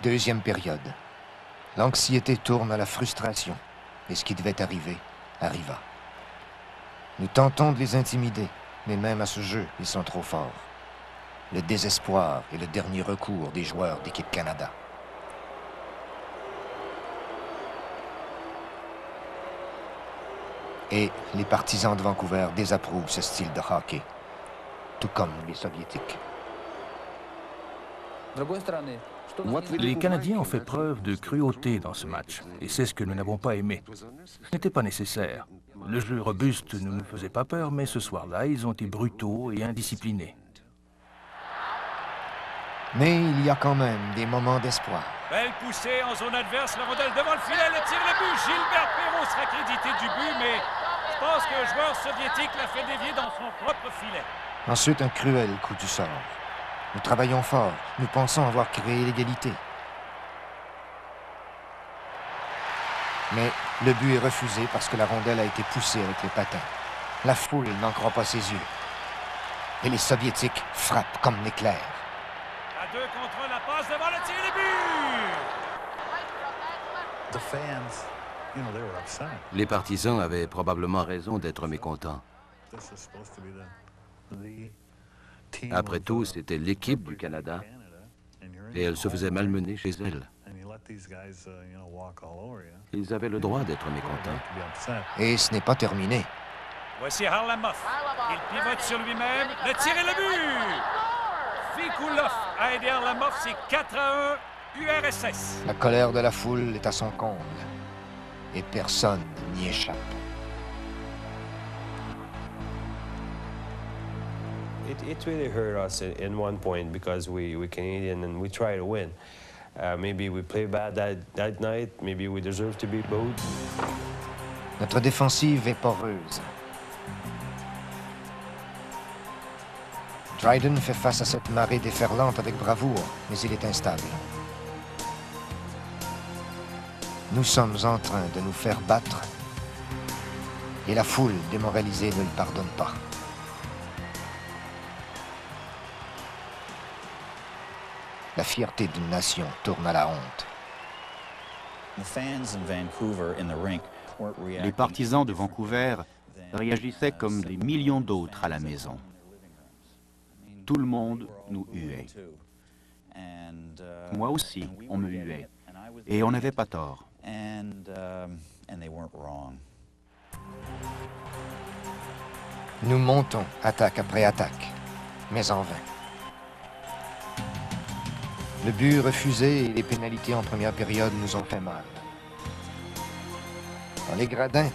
Deuxième période. L'anxiété tourne à la frustration. Et ce qui devait arriver, arriva. Nous tentons de les intimider, mais même à ce jeu, ils sont trop forts. Le désespoir est le dernier recours des joueurs d'équipe Canada. Et les partisans de Vancouver désapprouvent ce style de hockey, tout comme les Soviétiques. Les Canadiens ont fait preuve de cruauté dans ce match, et c'est ce que nous n'avons pas aimé. Ce n'était pas nécessaire. Le jeu robuste ne nous faisait pas peur, mais ce soir-là, ils ont été brutaux et indisciplinés. Mais il y a quand même des moments d'espoir. Belle poussée en zone adverse, la rondelle devant le filet, le tir, le but. Gilbert Perrault sera crédité du but, mais je pense qu'un joueur soviétique l'a fait dévier dans son propre filet. Ensuite, un cruel coup du sort. Nous travaillons fort. Nous pensons avoir créé l'égalité. Mais le but est refusé parce que la rondelle a été poussée avec les patins. La foule n'en croit pas ses yeux. Et les Soviétiques frappent comme l'éclair. À 2 contre 1, la passe devant le tir et le but! Les partisans avaient probablement raison d'être mécontents. Après tout, c'était l'équipe du Canada et elle se faisait malmener chez elle. Ils avaient le droit d'être mécontents. Et ce n'est pas terminé. Voici Harlamov. Il pivote sur lui-même. Le tir et le but! Fikulov a aidé Harlamov, c'est 4-1 URSS. La colère de la foule est à son comble. Et personne n'y échappe. It really hurt us in one point because we're Canadian and we try to win. Maybe we play bad that night. Maybe we deserve to be booed. Notre défensive est poreuse. Dryden fait face à cette marée déferlante avec bravoure, mais il est instable. Nous sommes en train de nous faire battre et la foule démoralisée ne le pardonne pas. La fierté d'une nation tourne à la honte. Les partisans de Vancouver réagissaient comme des millions d'autres à la maison. Tout le monde nous huait. Moi aussi, on me huait. Et on n'avait pas tort. Nous montons, attaque après attaque, mais en vain. Le but refusé et les pénalités en première période nous ont fait mal. Dans les gradins,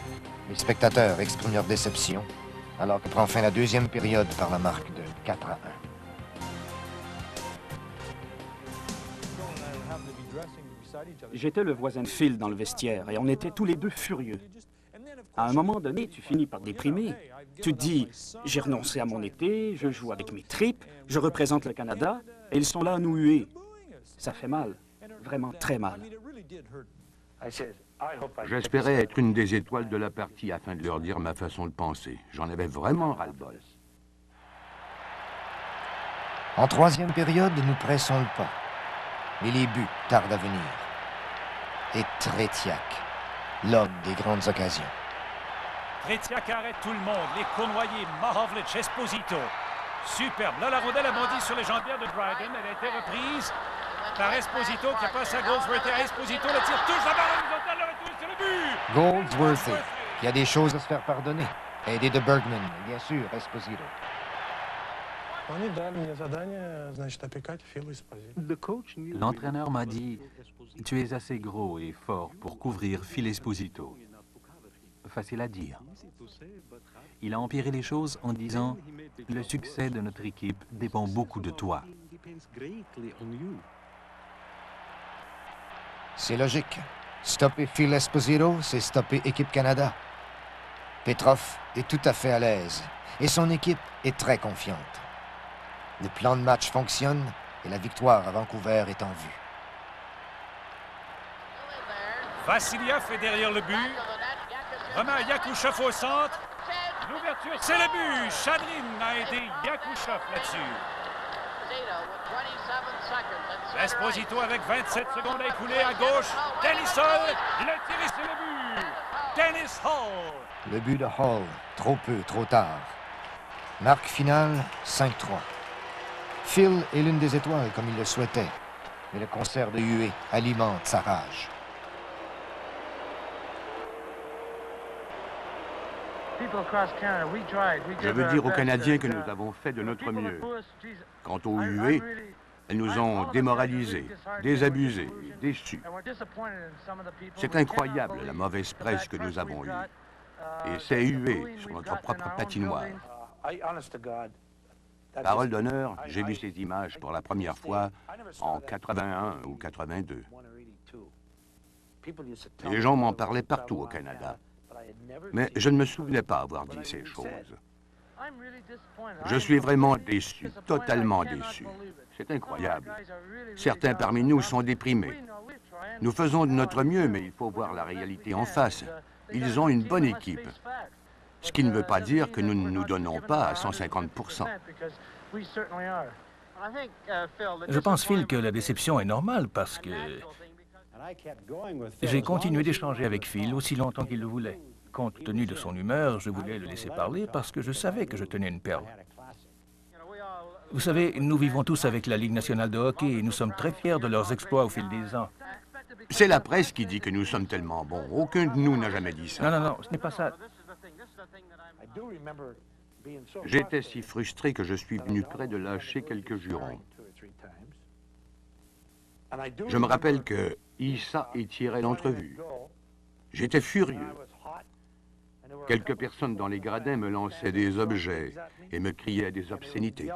les spectateurs expriment leur déception, alors que prend fin la deuxième période par la marque de 4-1. J'étais le voisin de Phil dans le vestiaire et on était tous les deux furieux. À un moment donné, tu finis par déprimer. Tu te dis, j'ai renoncé à mon été, je joue avec mes tripes, je représente le Canada et ils sont là à nous huer. Ça fait mal, vraiment très mal. J'espérais être une des étoiles de la partie afin de leur dire ma façon de penser. J'en avais vraiment ras-le-bol. En troisième période, nous pressons le pas. Mais les buts tardent à venir. Et Tretiak, l'homme des grandes occasions. Tretiak arrête tout le monde. Les Cournoyers, Mahovlich, Esposito. Superbe. Là, la rondelle a bondi sur les jambières de Dryden. Elle a été reprise par Esposito qui passe à Goldsworthy. Esposito, le tir touche la barre horizontale, le retour sur le but! Goldsworthy, qui a des choses à se faire pardonner. Aidé de Bergman, et bien sûr, Esposito. L'entraîneur m'a dit « Tu es assez gros et fort pour couvrir Phil Esposito. » Facile à dire. Il a empiré les choses en disant « Le succès de notre équipe dépend beaucoup de toi. » C'est logique. Stopper Phil Esposito, c'est stopper Équipe Canada. Petrov est tout à fait à l'aise et son équipe est très confiante. Le plan de match fonctionne et la victoire à Vancouver est en vue. Vassiliev est derrière le but. Romain Yakouchov au centre. L'ouverture, c'est le but. Chadlin a aidé Yakouchov là-dessus. Esposito avec 27 secondes à écouler à gauche. Dennis Hall, le tir et c'est le but. Dennis Hall. Le but de Hall, trop peu, trop tard. Marque finale, 5-3. Phil est l'une des étoiles comme il le souhaitait, mais le concert de huée alimente sa rage. Je veux dire aux Canadiens que nous avons fait de notre mieux. Quant aux huées, elles nous ont démoralisés, désabusés, déçus. C'est incroyable la mauvaise presse que nous avons eue. Et c'est hué sur notre propre patinoire. Parole d'honneur, j'ai vu ces images pour la première fois en 81 ou 82. Les gens m'en parlaient partout au Canada. Mais je ne me souvenais pas avoir dit ces choses. Je suis vraiment déçu, totalement déçu. C'est incroyable. Certains parmi nous sont déprimés. Nous faisons de notre mieux, mais il faut voir la réalité en face. Ils ont une bonne équipe. Ce qui ne veut pas dire que nous ne nous donnons pas à 150%. Je pense, Phil, que la déception est normale parce que j'ai continué d'échanger avec Phil aussi longtemps qu'il le voulait. Compte tenu de son humeur, je voulais le laisser parler parce que je savais que je tenais une perle. Vous savez, nous vivons tous avec la Ligue nationale de hockey et nous sommes très fiers de leurs exploits au fil des ans. C'est la presse qui dit que nous sommes tellement bons. Aucun de nous n'a jamais dit ça. Non, ce n'est pas ça. J'étais si frustré que je suis venu près de lâcher quelques jurons. Je me rappelle que Issa étirait l'entrevue. J'étais furieux. Quelques personnes dans les gradins me lançaient des objets et me criaient des obscénités.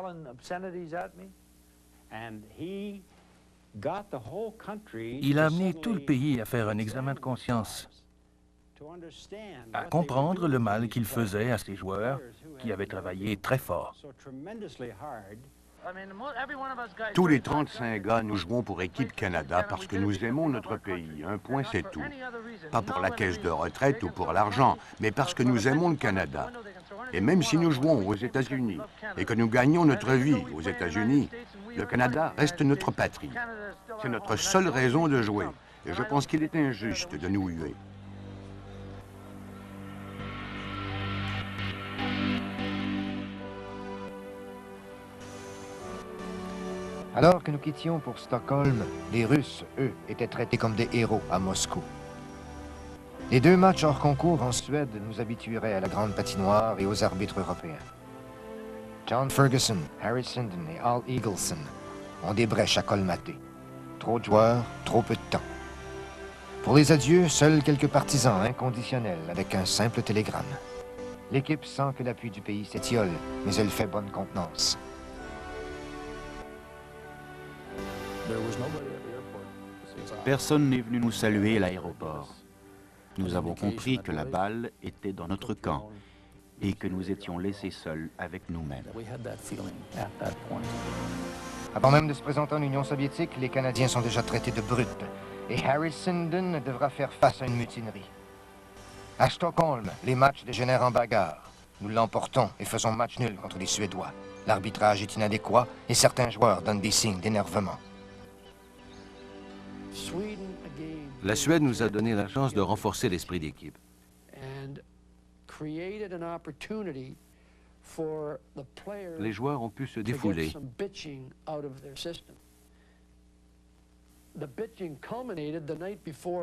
Il a amené tout le pays à faire un examen de conscience, à comprendre le mal qu'il faisait à ses joueurs qui avaient travaillé très fort. Tous les 35 gars, nous jouons pour Équipe Canada parce que nous aimons notre pays. Un point, c'est tout. Pas pour la caisse de retraite ou pour l'argent, mais parce que nous aimons le Canada. Et même si nous jouons aux États-Unis et que nous gagnons notre vie aux États-Unis, le Canada reste notre patrie. C'est notre seule raison de jouer. Et je pense qu'il est injuste de nous huer. Alors que nous quittions pour Stockholm, les Russes, eux, étaient traités comme des héros à Moscou. Les 2 matchs hors concours en Suède nous habitueraient à la grande patinoire et aux arbitres européens. John Ferguson, Harry Sinden et Al Eagleson ont des brèches à colmater. Trop de joueurs, trop peu de temps. Pour les adieux, seuls quelques partisans inconditionnels avec un simple télégramme. L'équipe sent que l'appui du pays s'étiole, mais elle fait bonne contenance. Personne n'est venu nous saluer à l'aéroport. Nous avons compris que la balle était dans notre camp et que nous étions laissés seuls avec nous-mêmes. Avant même de se présenter en Union soviétique, les Canadiens sont déjà traités de brutes et Harry Sinden devra faire face à une mutinerie. À Stockholm, les matchs dégénèrent en bagarre. Nous l'emportons et faisons match nul contre les Suédois. L'arbitrage est inadéquat et certains joueurs donnent des signes d'énervement. La Suède nous a donné la chance de renforcer l'esprit d'équipe. Les joueurs ont pu se défouler.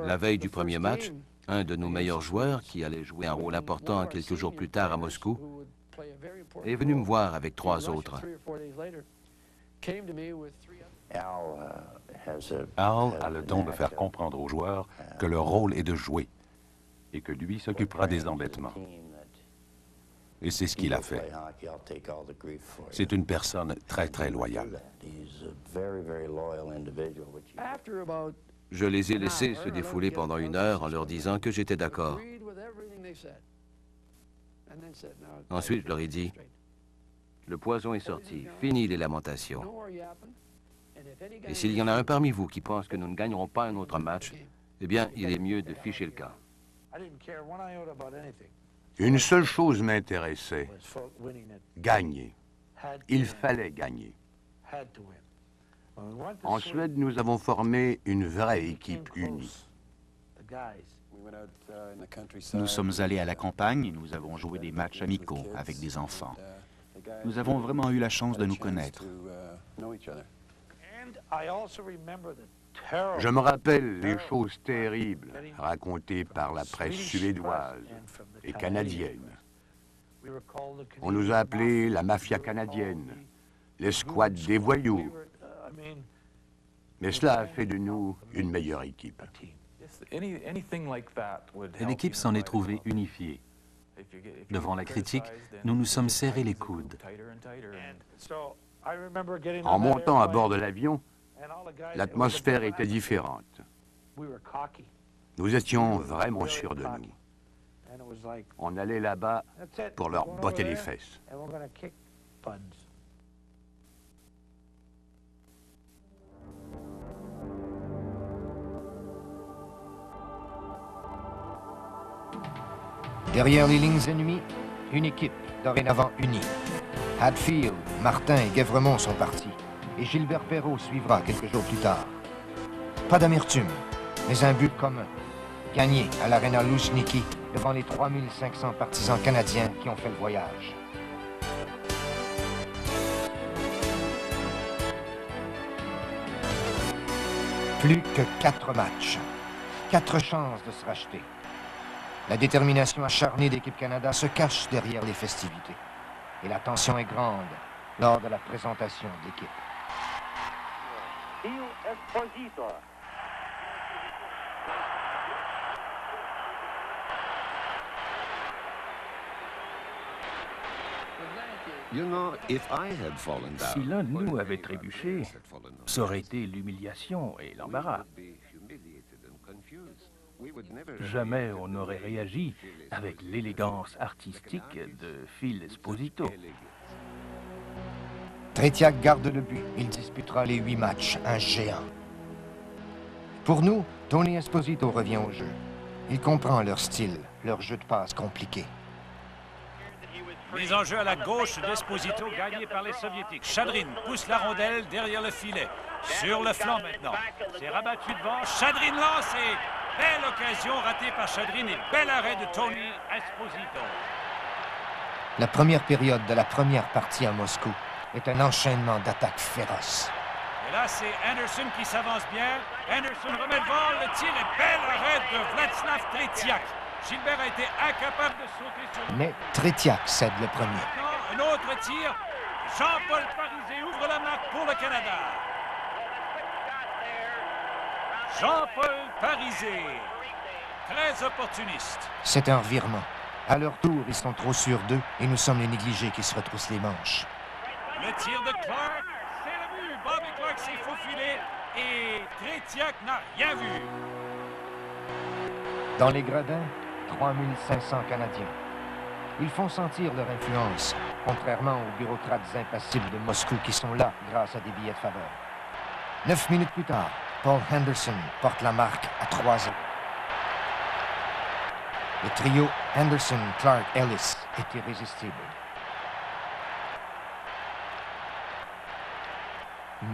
La veille du premier match, un de nos meilleurs joueurs, qui allait jouer un rôle important quelques jours plus tard à Moscou, est venu me voir avec 3 autres. Al a le don de faire comprendre aux joueurs que leur rôle est de jouer et que lui s'occupera des embêtements. Et c'est ce qu'il a fait. C'est une personne très, très loyale. Je les ai laissés se défouler pendant 1 heure en leur disant que j'étais d'accord. Ensuite, je leur ai dit, le poison est sorti, fini les lamentations. Et s'il y en a un parmi vous qui pense que nous ne gagnerons pas un autre match, eh bien, il est mieux de ficher le camp. Une seule chose m'intéressait, gagner. Il fallait gagner. En Suède, nous avons formé une vraie équipe unie. Nous sommes allés à la campagne et nous avons joué des matchs amicaux avec des enfants. Nous avons vraiment eu la chance de nous connaître. Je me rappelle les choses terribles racontées par la presse suédoise et canadienne. On nous a appelés la mafia canadienne, l'escouade des voyous. Mais cela a fait de nous une meilleure équipe. Et l'équipe s'en est trouvée unifiée. Devant la critique, nous nous sommes serrés les coudes. En montant à bord de l'avion, l'atmosphère était différente. Nous étions vraiment sûrs de nous. On allait là-bas pour leur botter les fesses. Derrière les lignes ennemies, une équipe dorénavant unie. Hadfield, Martin et Guevremont sont partis, et Gilbert Perrault suivra quelques jours plus tard. Pas d'amertume, mais un but commun. Gagné à l'Arena Luzhniki devant les 3500 partisans canadiens qui ont fait le voyage. Plus que 4 matchs. 4 chances de se racheter. La détermination acharnée d'Équipe Canada se cache derrière les festivités. Et la tension est grande lors de la présentation de l'équipe. Si l'un de nous avait trébuché, ça aurait été l'humiliation et l'embarras. Jamais on n'aurait réagi avec l'élégance artistique de Phil Esposito. Tretiak garde le but. Il disputera les 8 matchs, un géant. Pour nous, Tony Esposito revient au jeu. Il comprend leur style, leur jeu de passe compliqué. Mise en jeu à la gauche d'Esposito, gagné par les Soviétiques. Chadrin pousse la rondelle derrière le filet. Sur le flanc maintenant. C'est rabattu devant. Chadrin lance et belle occasion ratée par Chadrin et bel arrêt de Tony Esposito. La première période de la première partie à Moscou est un enchaînement d'attaques féroces. Et là, c'est Anderson qui s'avance bien. Anderson remet devant le tir et bel arrêt de Vladislav Tretiak. Gilbert a été incapable de sauter sur le... Mais Tretiak cède le premier. Maintenant, un autre tir. Jean-Paul Parisé ouvre la marque pour le Canada. Jean-Paul Parisé, très opportuniste. C'est un revirement. À leur tour, ils sont trop sûrs d'eux et nous sommes les négligés qui se retroussent les manches. Le tir de Clark, c'est le but. Bobby Clark s'est faufilé et Tretiak n'a rien vu. Dans les gradins, 3500 Canadiens. Ils font sentir leur influence, contrairement aux bureaucrates impassibles de Moscou qui sont là grâce à des billets de faveur. 9 minutes plus tard, Paul Henderson porte la marque à 3-0. Le trio Henderson-Clark-Ellis est irrésistible.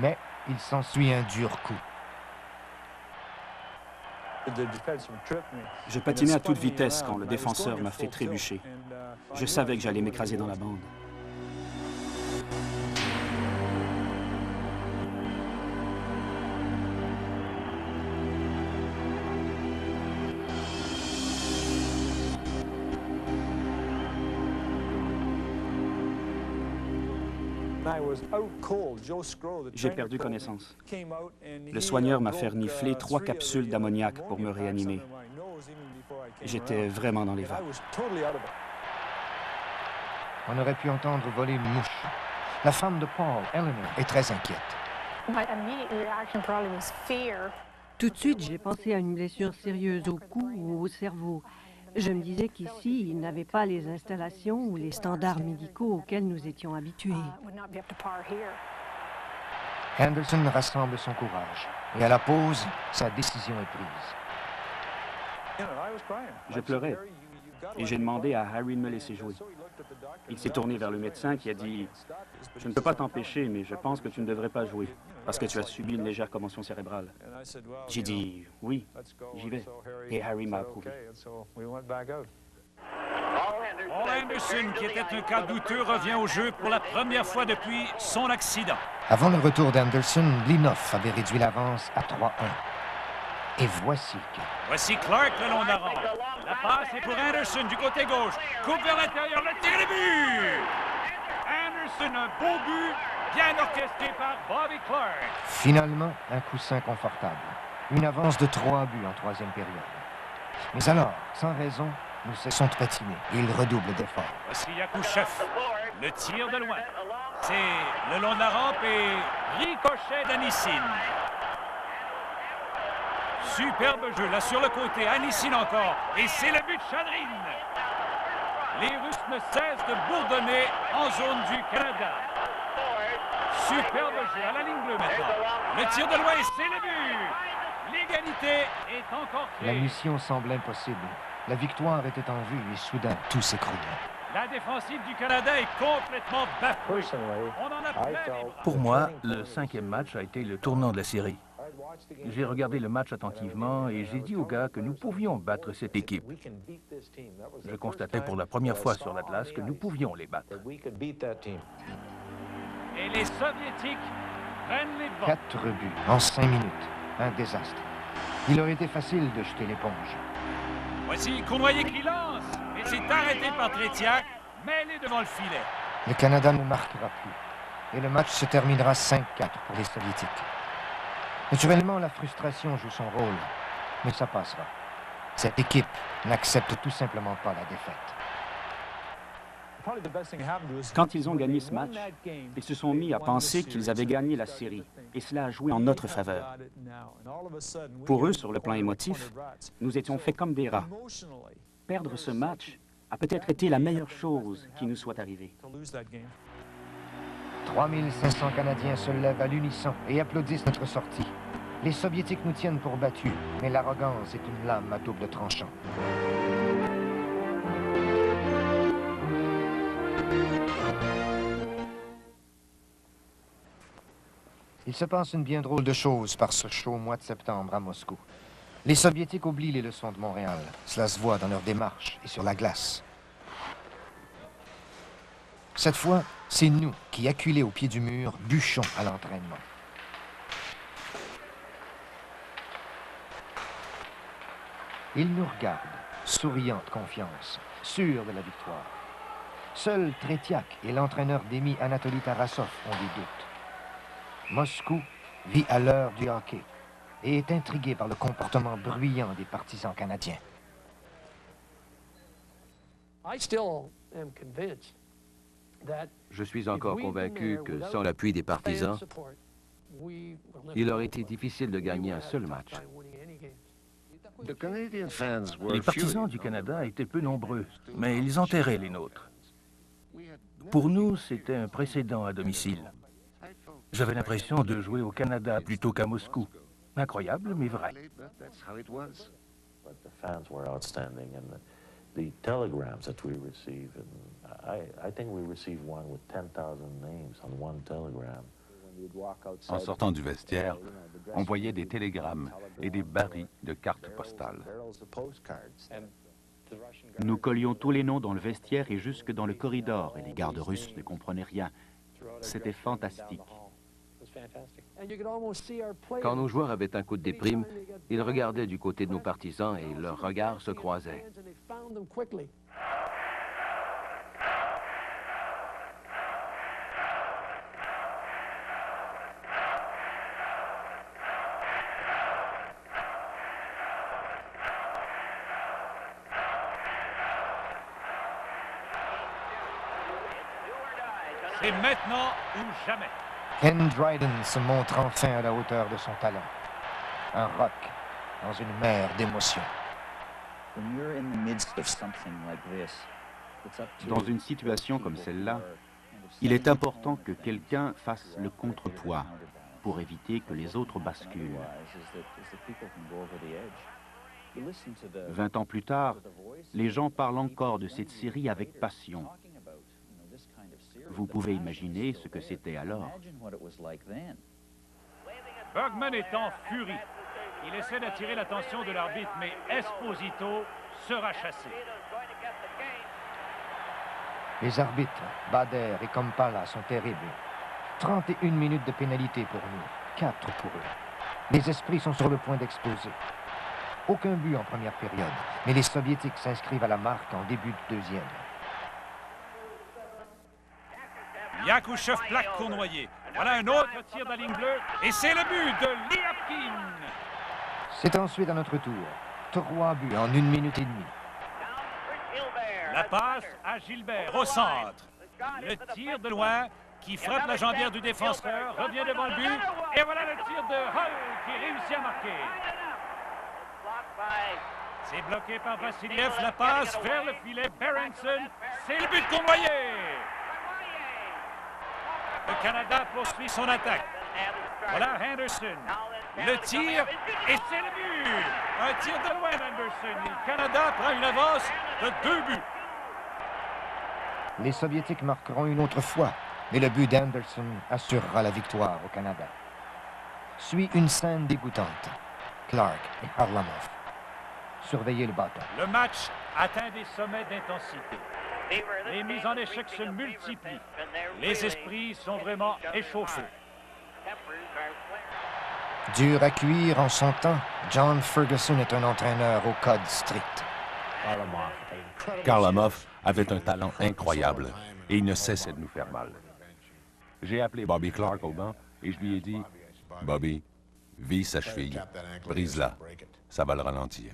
Mais il s'ensuit un dur coup. Je patinais à toute vitesse quand le défenseur m'a fait trébucher. Je savais que j'allais m'écraser dans la bande. J'ai perdu connaissance. Le soigneur m'a fait renifler 3 capsules d'ammoniac pour me réanimer. J'étais vraiment dans les vapes. On aurait pu entendre voler une mouche. La femme de Paul, Eleanor, est très inquiète. Tout de suite, j'ai pensé à une blessure sérieuse au cou ou au cerveau. Je me disais qu'ici, ils n'avaient pas les installations ou les standards médicaux auxquels nous étions habitués. Henderson rassemble son courage. Et à la pause, sa décision est prise. Je pleurais et j'ai demandé à Harry de me laisser jouer. Il s'est tourné vers le médecin qui a dit « Je ne peux pas t'empêcher, mais je pense que tu ne devrais pas jouer parce que tu as subi une légère commotion cérébrale. » J'ai dit « Oui, j'y vais. » Et Harry m'a approuvé. Paul Anderson, qui était un cas douteux, revient au jeu pour la première fois depuis son accident. Avant le retour d'Anderson, Blinoff avait réduit l'avance à 3-1. Et voici que... Voici Clark le long de la rampe. La passe est pour Anderson du côté gauche. Coupe vers l'intérieur, le tir et but! Anderson, un beau but, bien orchestré par Bobby Clark. Finalement, un coussin confortable. Une avance de 3 buts en troisième période. Mais alors, sans raison, nous cessons de patiner et il redouble d'efforts. Voici Yakouchev, le tir de loin. C'est le long de la rampe et ricochet d'Anissine. Superbe jeu, là sur le côté, Anissine encore. Et c'est le but de Chadrine. Les Russes ne cessent de bourdonner en zone du Canada. Superbe jeu à la ligne bleue maintenant. Le tir de loin et c'est le but. L'égalité est encore créée. La mission semble impossible. La victoire était en vue et soudain, tout s'écroule. La défensive du Canada est complètement bafouée. On en a plein. Pour moi, le 5e match a été le tournant de la série. J'ai regardé le match attentivement et j'ai dit aux gars que nous pouvions battre cette équipe. Je constatais pour la première fois sur l'Atlas que nous pouvions les battre. Et les Soviétiques prennent les devants. 4 buts en 5 minutes. Un désastre. Il aurait été facile de jeter l'éponge. Voici Cournoyer qui lance. Et c'est arrêté par Tretiak, mêlé devant le filet. Le Canada ne marquera plus. Et le match se terminera 5-4 pour les Soviétiques. Naturellement, la frustration joue son rôle. Mais ça passera. Cette équipe n'accepte tout simplement pas la défaite. Quand ils ont gagné ce match, ils se sont mis à penser qu'ils avaient gagné la série, et cela a joué en notre faveur. Pour eux, sur le plan émotif, nous étions faits comme des rats. Perdre ce match a peut-être été la meilleure chose qui nous soit arrivée. 3500 Canadiens se lèvent à l'unisson et applaudissent notre sortie. Les Soviétiques nous tiennent pour battus, mais l'arrogance est une lame à double tranchant. Il se passe une bien drôle de chose par ce chaud mois de septembre à Moscou. Les Soviétiques oublient les leçons de Montréal. Cela se voit dans leur démarche et sur la glace. Cette fois, c'est nous qui, acculés au pied du mur, bûchons à l'entraînement. Ils nous regardent, souriants de confiance, sûrs de la victoire. Seuls Tretiak et l'entraîneur d'Emi Anatoly Tarasov ont des doutes. Moscou vit à l'heure du hockey et est intrigué par le comportement bruyant des partisans canadiens. Je suis encore convaincu que sans l'appui des partisans, il aurait été difficile de gagner un seul match. Les partisans du Canada étaient peu nombreux, mais ils enterraient les nôtres. Pour nous, c'était un précédent à domicile. J'avais l'impression de jouer au Canada plutôt qu'à Moscou. Incroyable, mais vrai. The telegrams that we received, and I think we received one with 10,000 names on one telegram. En sortant du vestiaire, on voyait des télégrammes et des barils de cartes postales. Nous collions tous les noms dans le vestiaire et jusque dans le corridor, et les gardes russes ne comprenaient rien. C'était fantastique. Quand nos joueurs avaient un coup de déprime, ils regardaient du côté de nos partisans et leurs regards se croisaient. C'est maintenant ou jamais. Ken Dryden se montre enfin à la hauteur de son talent. Un rock dans une mer d'émotions. Dans une situation comme celle-là, il est important que quelqu'un fasse le contrepoids pour éviter que les autres basculent. 20 ans plus tard, les gens parlent encore de cette série avec passion. Vous pouvez imaginer ce que c'était alors. Bergman est en furie. Il essaie d'attirer l'attention de l'arbitre, mais Esposito sera chassé. Les arbitres, Bader et Kompala, sont terribles. 31 minutes de pénalité pour nous, 4 pour eux. Les esprits sont sur le point d'exploser. Aucun but en première période, mais les Soviétiques s'inscrivent à la marque en début de deuxième. Yakouchev plaque Cournoyer. Voilà un autre tir de la ligne bleue, et c'est le but de Liapkin. C'est ensuite à notre tour. 3 buts en 1 minute et demie. La passe à Gilbert, au centre. Le tir de loin, qui frappe la jambière du défenseur, revient devant le but, et voilà le tir de Hull qui réussit à marquer. C'est bloqué par Vassiliev, la passe vers le filet, Berenson, c'est le but de Cournoyer. Le Canada poursuit son attaque. Voilà Henderson, le tir, et c'est le but. Un tir de loin d'Henderson. Le Canada prend une avance de 2 buts. Les Soviétiques marqueront une autre fois, mais le but d'Anderson assurera la victoire au Canada. Suit une scène dégoûtante. Clark et Harlamov. Surveillez le bâton. Le match atteint des sommets d'intensité. Les mises en échec se multiplient. Les esprits sont vraiment échauffés. Dur à cuire en son temps, John Ferguson est un entraîneur au code strict. Kharlamov avait un talent incroyable et il ne cessait de nous faire mal. J'ai appelé Bobby Clark au banc et je lui ai dit « Bobby, vise sa cheville, brise-la, ça va le ralentir. »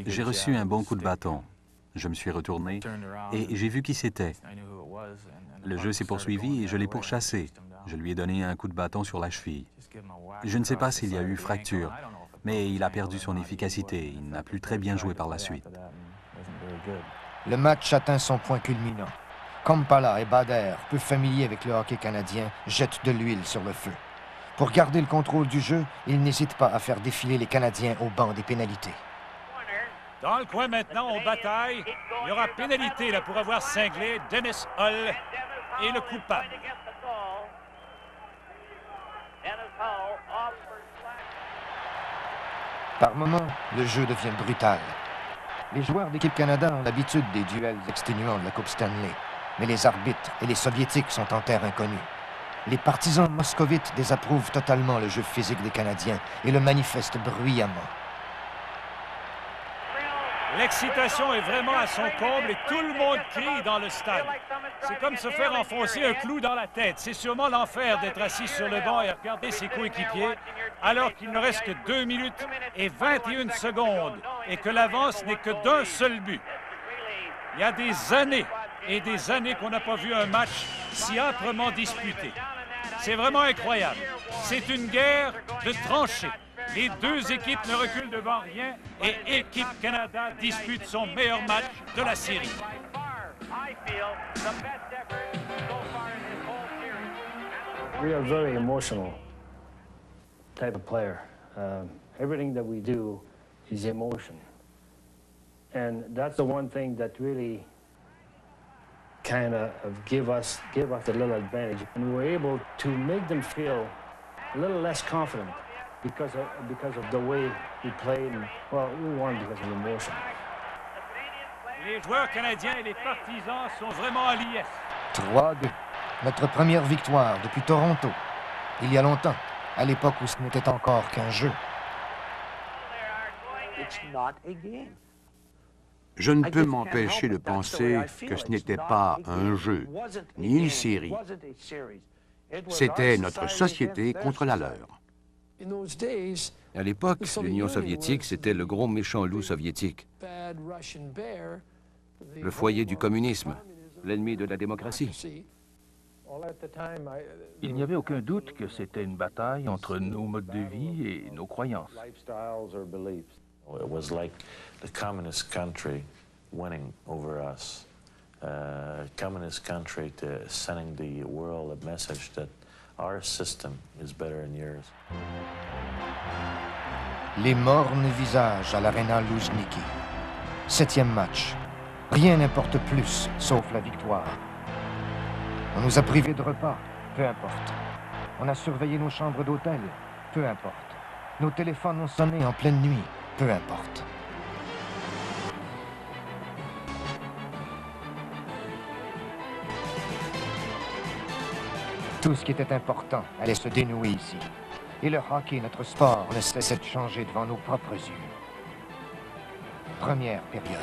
J'ai reçu un bon coup de bâton. Je me suis retourné et j'ai vu qui c'était. Le jeu s'est poursuivi et je l'ai pourchassé. Je lui ai donné un coup de bâton sur la cheville. Je ne sais pas s'il y a eu fracture, mais il a perdu son efficacité. Il n'a plus très bien joué par la suite. Le match atteint son point culminant. Kompala et Bader, peu familiers avec le hockey canadien, jettent de l'huile sur le feu. Pour garder le contrôle du jeu, ils n'hésitent pas à faire défiler les Canadiens au banc des pénalités. Dans le coin maintenant, on bataille. Il y aura pénalité là, pour avoir cinglé Dennis Hull et le coupable. Par moments, le jeu devient brutal. Les joueurs d'équipe Canada ont l'habitude des duels exténuants de la Coupe Stanley, mais les arbitres et les Soviétiques sont en terre inconnue. Les partisans moscovites désapprouvent totalement le jeu physique des Canadiens et le manifestent bruyamment. L'excitation est vraiment à son comble et tout le monde crie dans le stade. C'est comme se faire enfoncer un clou dans la tête. C'est sûrement l'enfer d'être assis sur le banc et regarder ses coéquipiers alors qu'il ne reste que 2 minutes et 21 secondes et que l'avance n'est que d'un seul but. Il y a des années et des années qu'on n'a pas vu un match si âprement disputé. C'est vraiment incroyable. C'est une guerre de tranchées. Les deux équipes ne reculent devant rien et Équipe Canada dispute son meilleur match de la série. We are very emotional type of player. Everything that we do is emotion. And that's the one thing that really kind of give us a little advantage. And we're able to make them feel a little less confident because of the way we played. And, well, we won because of emotion. Les joueurs canadiens et les partisans sont vraiment en liesse. 3-2. Notre première victoire depuis Toronto. Il y a longtemps, à l'époque où ce n'était encore qu'un jeu. Je ne peux m'empêcher de penser que ce n'était pas un jeu, ni une série. C'était notre société contre la leur. À l'époque, l'Union soviétique, c'était le gros méchant loup soviétique. Le foyer du communisme, l'ennemi de la démocratie. Il n'y avait aucun doute que c'était une bataille entre nos modes de vie et nos croyances. It was like the communist country winning over us. Communist country sending the world a message that our system is better than yours. Les mornes visages à l'Arena Luzhniki. 7e match. Rien n'importe plus, sauf la victoire. On nous a privés de repas, peu importe. On a surveillé nos chambres d'hôtel, peu importe. Nos téléphones ont sonné en pleine nuit, peu importe. Tout ce qui était important allait se dénouer ici. Et le hockey, notre sport, ne cessait de changer devant nos propres yeux. Première période.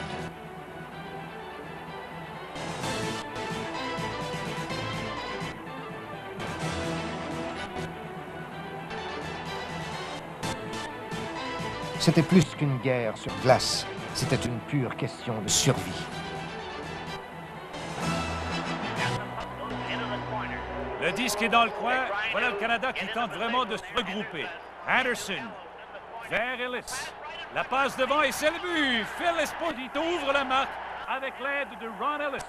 C'était plus qu'une guerre sur glace, c'était une pure question de survie. Le disque est dans le coin. Voilà le Canada qui tente vraiment de se regrouper. Anderson vers Ellis. La passe devant et c'est le but. Phil Esposito ouvre la marque avec l'aide de Ron Ellis.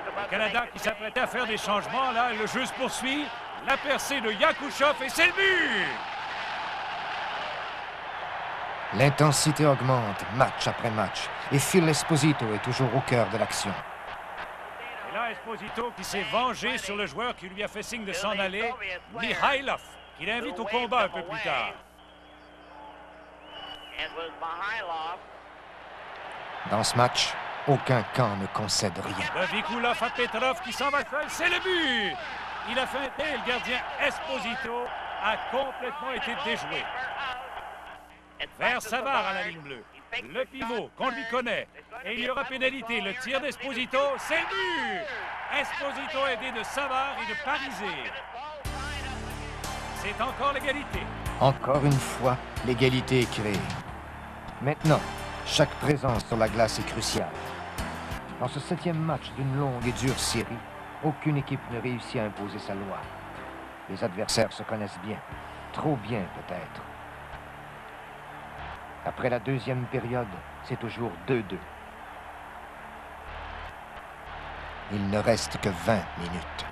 Le Canada qui s'apprêtait à faire des changements. Là, le jeu se poursuit. La percée de Yakouchov et c'est le but. L'intensité augmente match après match et Phil Esposito est toujours au cœur de l'action. Et là, Esposito qui s'est vengé sur le joueur qui lui a fait signe de s'en aller, Mikhailov, qui l'invite au combat un peu plus tard. Dans ce match, aucun camp ne concède rien. Le Vikulov à Petrov qui s'en va seul, c'est le but! Il a feinté et le gardien Esposito a complètement été déjoué. Vers Savard à la ligne bleue. Le pivot qu'on lui connaît. Et il y aura pénalité. Le tir d'Esposito, c'est le but! Esposito aidé de Savard et de Parisé. C'est encore l'égalité. Encore une fois, l'égalité est créée. Maintenant, chaque présence sur la glace est cruciale. Dans ce 7e match d'une longue et dure série, aucune équipe ne réussit à imposer sa loi. Les adversaires se connaissent bien. Trop bien, peut-être. Après la 2e période, c'est toujours 2-2. Il ne reste que 20 minutes.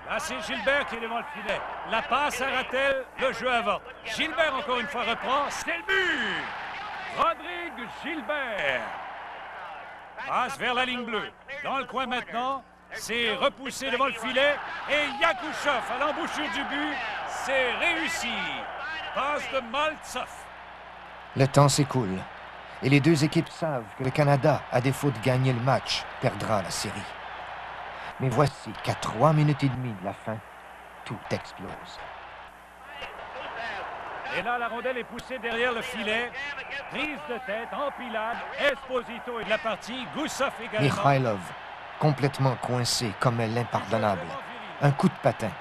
Là, c'est Gilbert qui est devant le filet. La passe à Rattel, le jeu avorte. Gilbert, encore une fois, reprend. C'est le but! Rodrigue Gilbert. Passe vers la ligne bleue. Dans le coin maintenant, c'est repoussé devant le filet. Et Yakouchov à l'embouchure du but. C'est réussi. Passe de Maltsov. Le temps s'écoule. Et les deux équipes savent que le Canada, à défaut de gagner le match, perdra la série. Mais voici qu'à 3 minutes et demie de la fin, tout explose. Et là, la rondelle est poussée derrière le filet. Prise de tête, empilade. Esposito est de la partie. Goussov également. Mikhailov, complètement coincé comme l'impardonnable. Un coup de patin.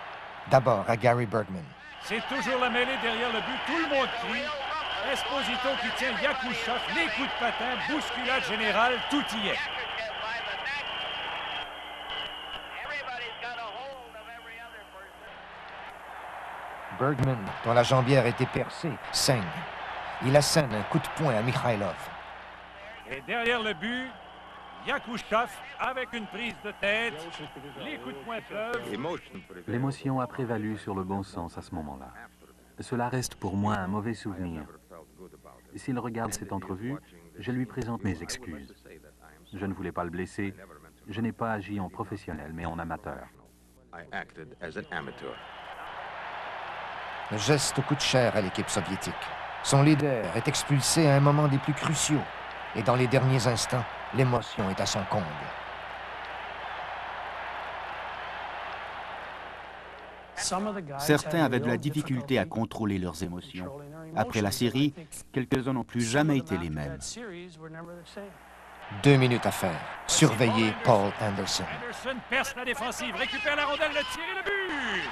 D'abord à Gary Bergman. C'est toujours la mêlée derrière le but. Tout le monde crie. Esposito qui tient Yakouchov. Les coups de patin, bousculade générale, tout y est. Bergman, dont la jambière a été percée, saigne. Il assène un coup de poing à Mikhailov. Et derrière le but, Yakouchov avec une prise de tête. Les coups de poing pleuvent. L'émotion a prévalu sur le bon sens à ce moment-là. Cela reste pour moi un mauvais souvenir. S'il regarde cette entrevue, je lui présente mes excuses. Je ne voulais pas le blesser. Je n'ai pas agi en professionnel, mais en amateur. Le geste coûte cher à l'équipe soviétique. Son leader est expulsé à un moment des plus cruciaux. Et dans les derniers instants, l'émotion est à son comble. Certains avaient de la difficulté à contrôler leurs émotions. Après la série, quelques-uns n'ont plus jamais été les mêmes. 2 minutes à faire. Surveiller Paul Anderson. Anderson perce la défensive, récupère la rondelle, le tir et le but!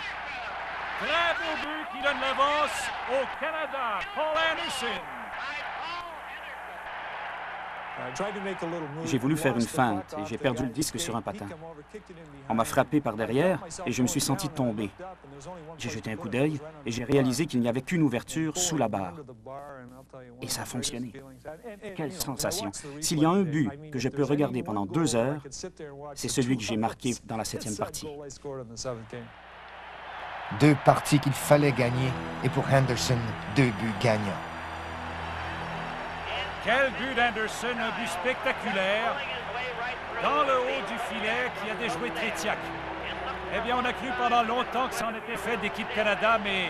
Très beau but qui donne l'avance au Canada. Paul Anderson. J'ai voulu faire une feinte et j'ai perdu le disque sur un patin. On m'a frappé par derrière et je me suis senti tomber. J'ai jeté un coup d'œil et j'ai réalisé qu'il n'y avait qu'une ouverture sous la barre. Et ça a fonctionné. Quelle sensation! S'il y a un but que je peux regarder pendant 2 heures, c'est celui que j'ai marqué dans la 7e partie. 2 parties qu'il fallait gagner et pour Henderson, 2 buts gagnants. Quel but d'Henderson, un but spectaculaire, dans le haut du filet qui a déjoué Tretiak. Eh bien, on a cru pendant longtemps que ça en était fait d'équipe Canada, mais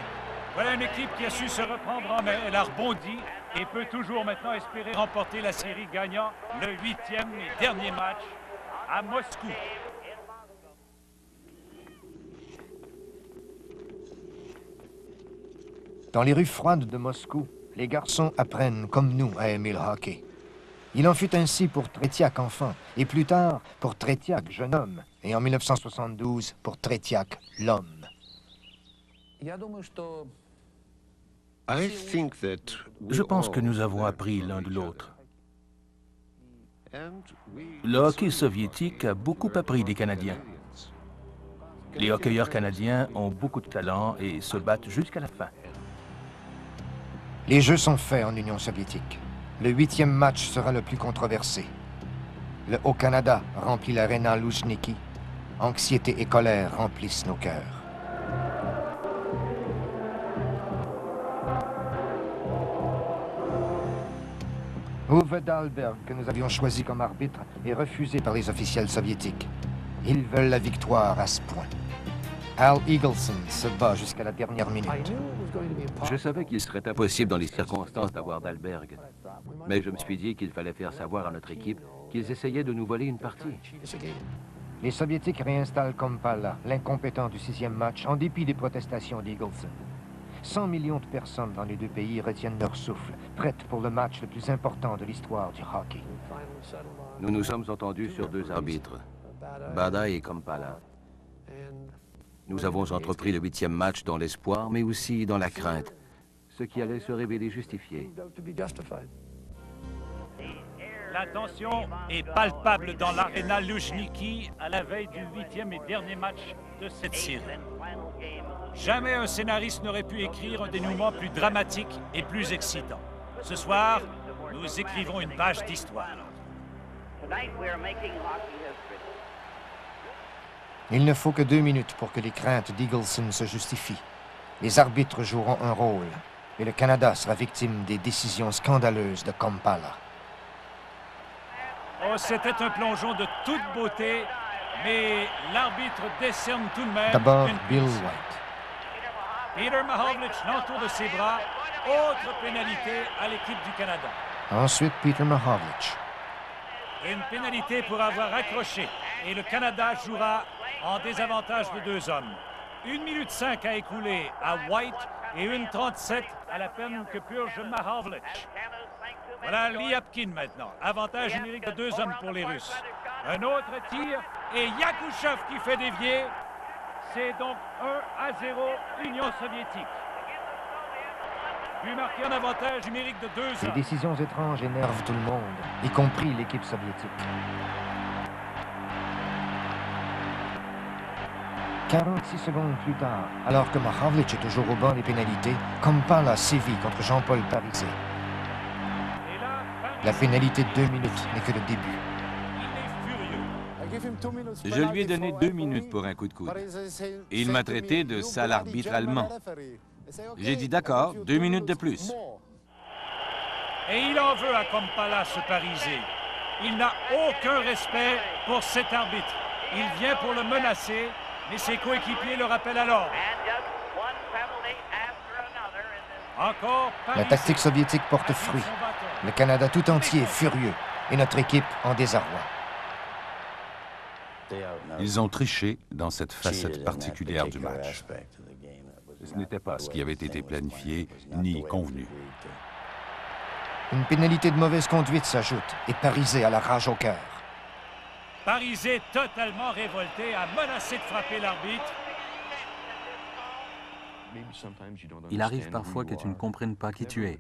voilà une équipe qui a su se reprendre en main. Elle a rebondi et peut toujours maintenant espérer remporter la série gagnant le 8e et dernier match à Moscou. Dans les rues froides de Moscou, les garçons apprennent, comme nous, à aimer le hockey. Il en fut ainsi pour Tretiak enfant, et plus tard pour Tretiak jeune homme, et en 1972 pour Tretiak l'homme. Je pense que nous avons appris l'un de l'autre. Le hockey soviétique a beaucoup appris des Canadiens. Les hockeyeurs canadiens ont beaucoup de talent et se battent jusqu'à la fin. Les Jeux sont faits en Union soviétique. Le 8e match sera le plus controversé. Le Haut-Canada remplit l'aréna Loujniki. Anxiété et colère remplissent nos cœurs. Uwe Dahlberg, que nous avions choisi comme arbitre, est refusé par les officiels soviétiques. Ils veulent la victoire à ce point. Al Eagleson se bat jusqu'à la dernière minute. Je savais qu'il serait impossible dans les circonstances d'avoir Dahlberg. Mais je me suis dit qu'il fallait faire savoir à notre équipe qu'ils essayaient de nous voler une partie. Les Soviétiques réinstallent Kompala, l'incompétent du 6e match, en dépit des protestations d'Eagleson. 100 millions de personnes dans les 2 pays retiennent leur souffle, prêtes pour le match le plus important de l'histoire du hockey. Nous nous sommes entendus sur 2 arbitres, Bada et Kompala. Nous avons entrepris le 8e match dans l'espoir, mais aussi dans la crainte, ce qui allait se révéler justifié. La tension est palpable dans l'aréna Loujniki à la veille du 8e et dernier match de cette série. Jamais un scénariste n'aurait pu écrire un dénouement plus dramatique et plus excitant. Ce soir, nous écrivons une page d'histoire. Il ne faut que 2 minutes pour que les craintes d'Eagleson se justifient. Les arbitres joueront un rôle et le Canada sera victime des décisions scandaleuses de Kompala. Oh, c'était un plongeon de toute beauté, mais l'arbitre décerne tout de même D'abord, une Bill punition. White. Peter Mahovlich l'entoure de ses bras. Autre pénalité à l'équipe du Canada. Ensuite, Peter Mahovlich. Une pénalité pour avoir accroché. Et le Canada jouera en désavantage de 2 hommes. 1 minute 5 à écouler à White et 1:37 à la peine que purge Mahovlich. Voilà Lyapkin maintenant. Avantage numérique de 2 hommes pour les Russes. Un autre tir et Yakouchov qui fait dévier. C'est donc 1-0 Union soviétique. But marqué en avantage numérique de 2 Ces hommes. décisions étranges énervent tout le monde, y compris l'équipe soviétique. 46 secondes plus tard, alors que Mahovlich est toujours au banc des pénalités, Kompala sévit contre Jean-Paul Parisé. La pénalité de 2 minutes n'est que le début. Je lui ai donné 2 minutes pour un coup de coude. Et il m'a traité de sale arbitre allemand. J'ai dit d'accord, 2 minutes de plus. Et il en veut à Kompala, ce Parisé. Il n'a aucun respect pour cet arbitre. Il vient pour le menacer, mais ses coéquipiers le rappellent à l'ordre. Encore La Parisé. tactique soviétique porte fruit. Le Canada tout entier est furieux et notre équipe en désarroi. Ils ont triché dans cette facette particulière du match. Ce n'était pas ce qui avait été planifié ni convenu. Une pénalité de mauvaise conduite s'ajoute et Parisé a la rage au cœur. Parisé, totalement révolté, a menacé de frapper l'arbitre. Il arrive parfois que tu ne comprennes pas qui tu es.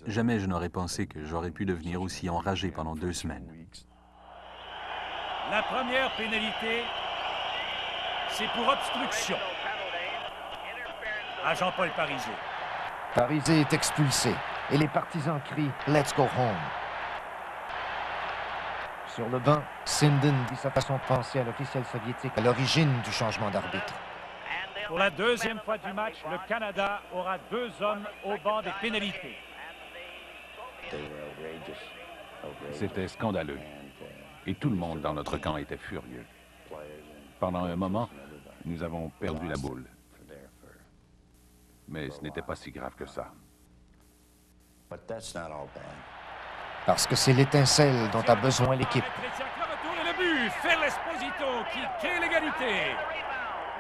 Jamais je n'aurais pensé que j'aurais pu devenir aussi enragé pendant 2 semaines. La première pénalité, c'est pour obstruction. À Jean-Paul Parisé. Parisé est expulsé et les partisans crient « Let's go home ». Sur le banc, Sinden dit sa façon de penser à l'officiel soviétique à l'origine du changement d'arbitre. Pour la 2e fois du match, le Canada aura 2 hommes au banc des pénalités. C'était scandaleux. Et tout le monde dans notre camp était furieux. Pendant un moment, nous avons perdu la boule. Mais ce n'était pas si grave que ça. Parce que c'est l'étincelle dont a besoin l'équipe. Le retour et le but, Phil Esposito qui crée l'égalité.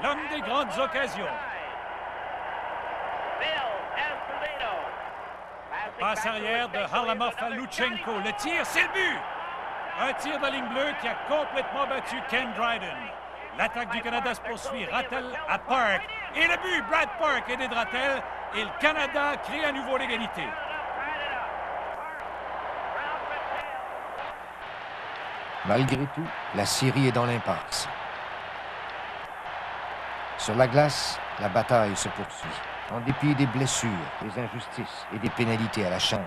L'homme des grandes occasions. Passe arrière de Harlamov à Luchenko. Le tir, c'est le but. Un tir de la ligne bleue qui a complètement battu Ken Dryden. L'attaque du Canada se poursuit. Rattel à Park. Et le but, Brad Park aidé de Rattel. Et le Canada crée à nouveau l'égalité. Malgré tout, la série est dans l'impasse. Sur la glace, la bataille se poursuit, en dépit des blessures, des injustices et des pénalités à la chambre.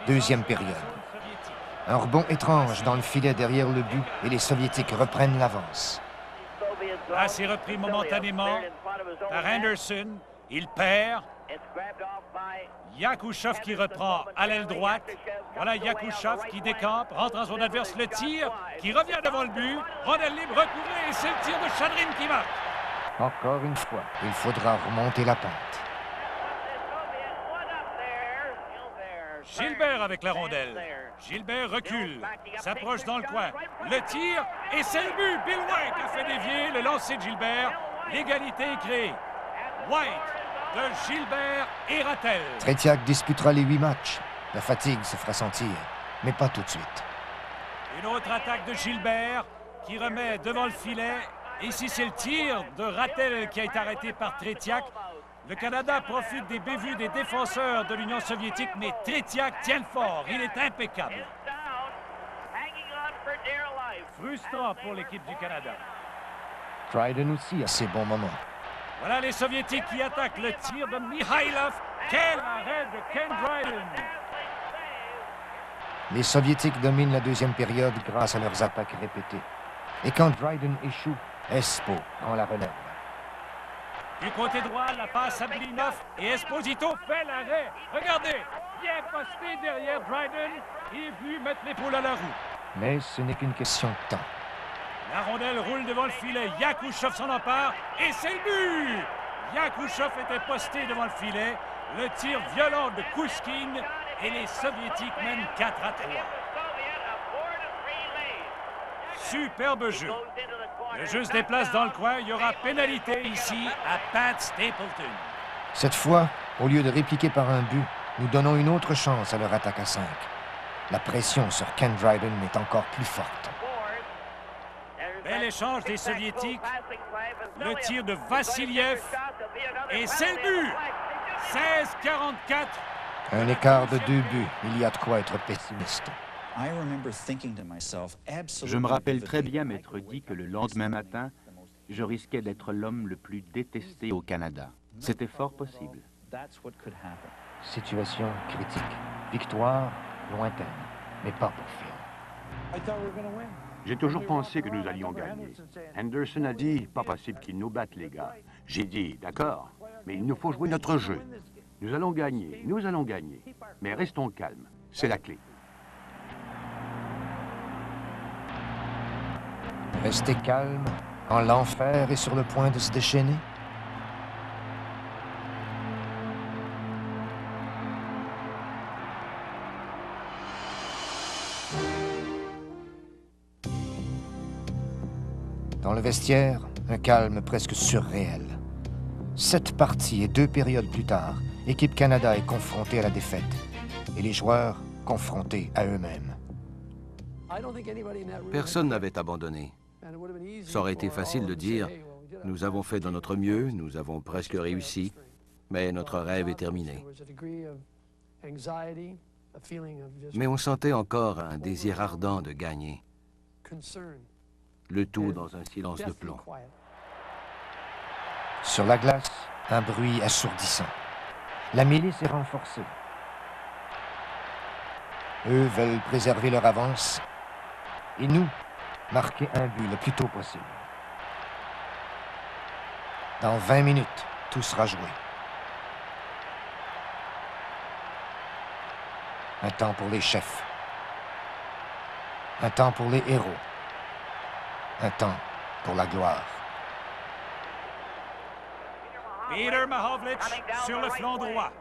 Deuxième période. Un rebond étrange dans le filet derrière le but et les Soviétiques reprennent l'avance. Là, c'est repris momentanément par Anderson. Il perd. Yakouchov qui reprend à l'aile droite. Voilà Yakouchov qui décampe, rentre en zone adverse, le tir, qui revient devant le but. Rondelle libre, recouvrée, et c'est le tir de Chadrin qui marque. Encore une fois, il faudra remonter la pente. Gilbert avec la rondelle. Gilbert recule, s'approche dans le coin. Le tir, et c'est le but. Bill White a fait dévier le lancer de Gilbert. L'égalité est créée. White de Gilbert et Rattel. Tretiak disputera les 8 matchs. La fatigue se fera sentir, mais pas tout de suite. Une autre attaque de Gilbert qui remet devant le filet. Ici, c'est le tir de Rattel qui a été arrêté par Tretiak. Le Canada profite des bévues des défenseurs de l'Union soviétique, mais Tretiak tient le fort. Il est impeccable. Frustrant pour l'équipe du Canada. Dryden aussi a ses bons moments. Voilà les Soviétiques qui attaquent le tir de Mikhailov. Quel arrêt de Ken Dryden! Les Soviétiques dominent la deuxième période grâce à leurs attaques répétées. Et quand Dryden échoue, Espo prend la relève. Du côté droit, la passe à Blinov et Esposito fait l'arrêt. Regardez, bien posté derrière Dryden. Il est venu mettre l'épaule à la roue. Mais ce n'est qu'une question de temps. La rondelle roule devant le filet. Yakouchov s'en empare et c'est le but! Yakouchov était posté devant le filet. Le tir violent de Kouchkin et les Soviétiques mènent 4-3. Superbe jeu. Le jeu se déplace dans le coin. Il y aura pénalité ici à Pat Stapleton. Cette fois, au lieu de répliquer par un but, nous donnons une autre chance à leur attaque à 5. La pression sur Ken Dryden est encore plus forte. Bel échange des Soviétiques. Le tir de Vassiliev. Et c'est le but! 16-44. Un écart de 2 buts. Il y a de quoi être pessimiste. Je me rappelle très bien m'être dit que le lendemain matin, je risquais d'être l'homme le plus détesté au Canada. C'était fort possible. Situation critique. Victoire lointaine, mais pas pour Phil. J'ai toujours pensé que nous allions gagner. Henderson a dit, pas possible qu'ils nous battent, les gars. J'ai dit, d'accord, mais il nous faut jouer notre jeu. Nous allons gagner, mais restons calmes, c'est la clé. Rester calme quand l'enfer est sur le point de se déchaîner. Dans le vestiaire, un calme presque surréel. 7 parties et 2 périodes plus tard, Équipe Canada est confrontée à la défaite et les joueurs confrontés à eux-mêmes. Personne n'avait abandonné. Ça aurait été facile de dire « Nous avons fait de notre mieux, nous avons presque réussi, mais notre rêve est terminé. » Mais on sentait encore un désir ardent de gagner. Le tout dans un silence de plomb. Sur la glace, un bruit assourdissant. La milice est renforcée. Eux veulent préserver leur avance et nous, marquer un but le plus tôt possible. Dans 20 minutes, tout sera joué. Un temps pour les chefs. Un temps pour les héros. Un temps pour la gloire. Peter Mahovlich sur le flanc droit.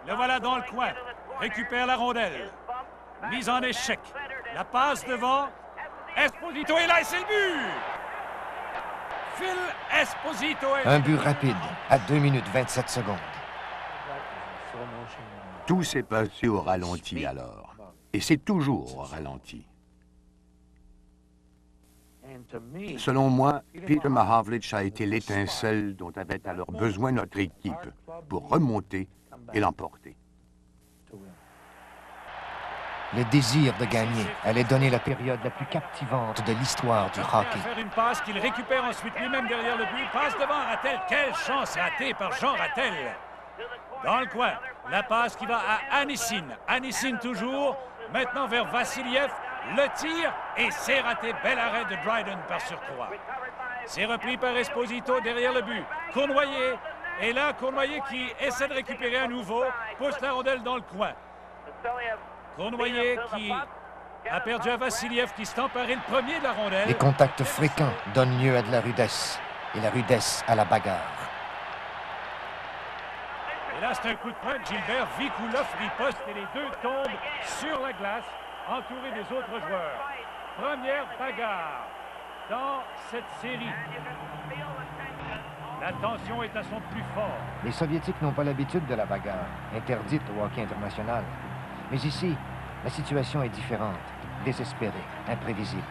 Le voilà dans le coin. Récupère la rondelle. Mise en échec. La passe devant. Esposito est là et c'est le but! Phil Esposito est... Un but rapide à 2 minutes 27 secondes. Tout s'est passé au ralenti alors. Et c'est toujours au ralenti. Selon moi, Peter Mahovlich a été l'étincelle dont avait alors besoin notre équipe pour remonter et l'emporter. Le désir de gagner allait donner la période la plus captivante de l'histoire du hockey. Faire une passe qu'il récupère ensuite lui-même derrière le but. Passe devant Rattel. Quelle chance ratée par Jean Rattel. Dans le coin, la passe qui va à Anissine. Anissine toujours. Maintenant vers Vassiliev. Le tir et c'est raté. Bel arrêt de Dryden par surcroît. C'est repris par Esposito derrière le but. Cournoyer. Et là, Cournoyer qui essaie de récupérer à nouveau. Pousse la rondelle dans le coin. Cournoyer qui a perdu à Vassiliev qui s'est emparé le premier de la rondelle. Les contacts fréquents donnent lieu à de la rudesse et la rudesse à la bagarre. Et là, c'est un coup de poing de Gilbert. Vikulov riposte et les deux tombent sur la glace, entourés des autres joueurs. Première bagarre dans cette série. La tension est à son plus fort. Les Soviétiques n'ont pas l'habitude de la bagarre, interdite au hockey international. Mais ici, la situation est différente, désespérée, imprévisible.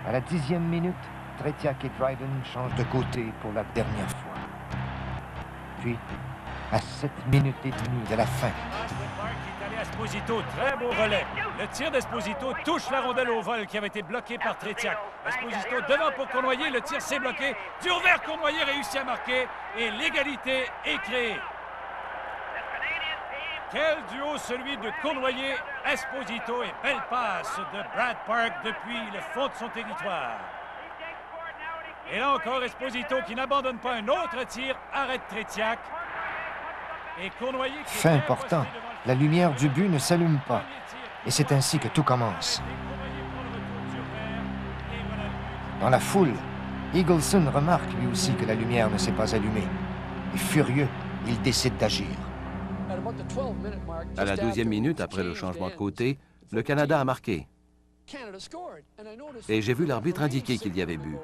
À la 10e minute, Tretiak et Dryden changent de côté pour la dernière fois. Puis, à 7 minutes et demie de la fin. Esposito, très beau relais. Le tir d'Esposito touche la rondelle au vol qui avait été bloquée par Tretiak. Esposito devant pour Cournoyer, le tir s'est bloqué. Du revers, Cournoyer réussit à marquer et l'égalité est créée. Quel duo celui de Cournoyer, Esposito et belle passe de Brad Park depuis le fond de son territoire. Et là encore, Esposito qui n'abandonne pas un autre tir, arrête Tretiak. Et Cournoyer qui... Fait important, la lumière du but ne s'allume pas. Et c'est ainsi que tout commence. Dans la foule, Eagleson remarque lui aussi que la lumière ne s'est pas allumée. Et furieux, il décide d'agir. À la 12e minute, après le changement de côté, le Canada a marqué. Et j'ai vu l'arbitre indiquer qu'il y avait but.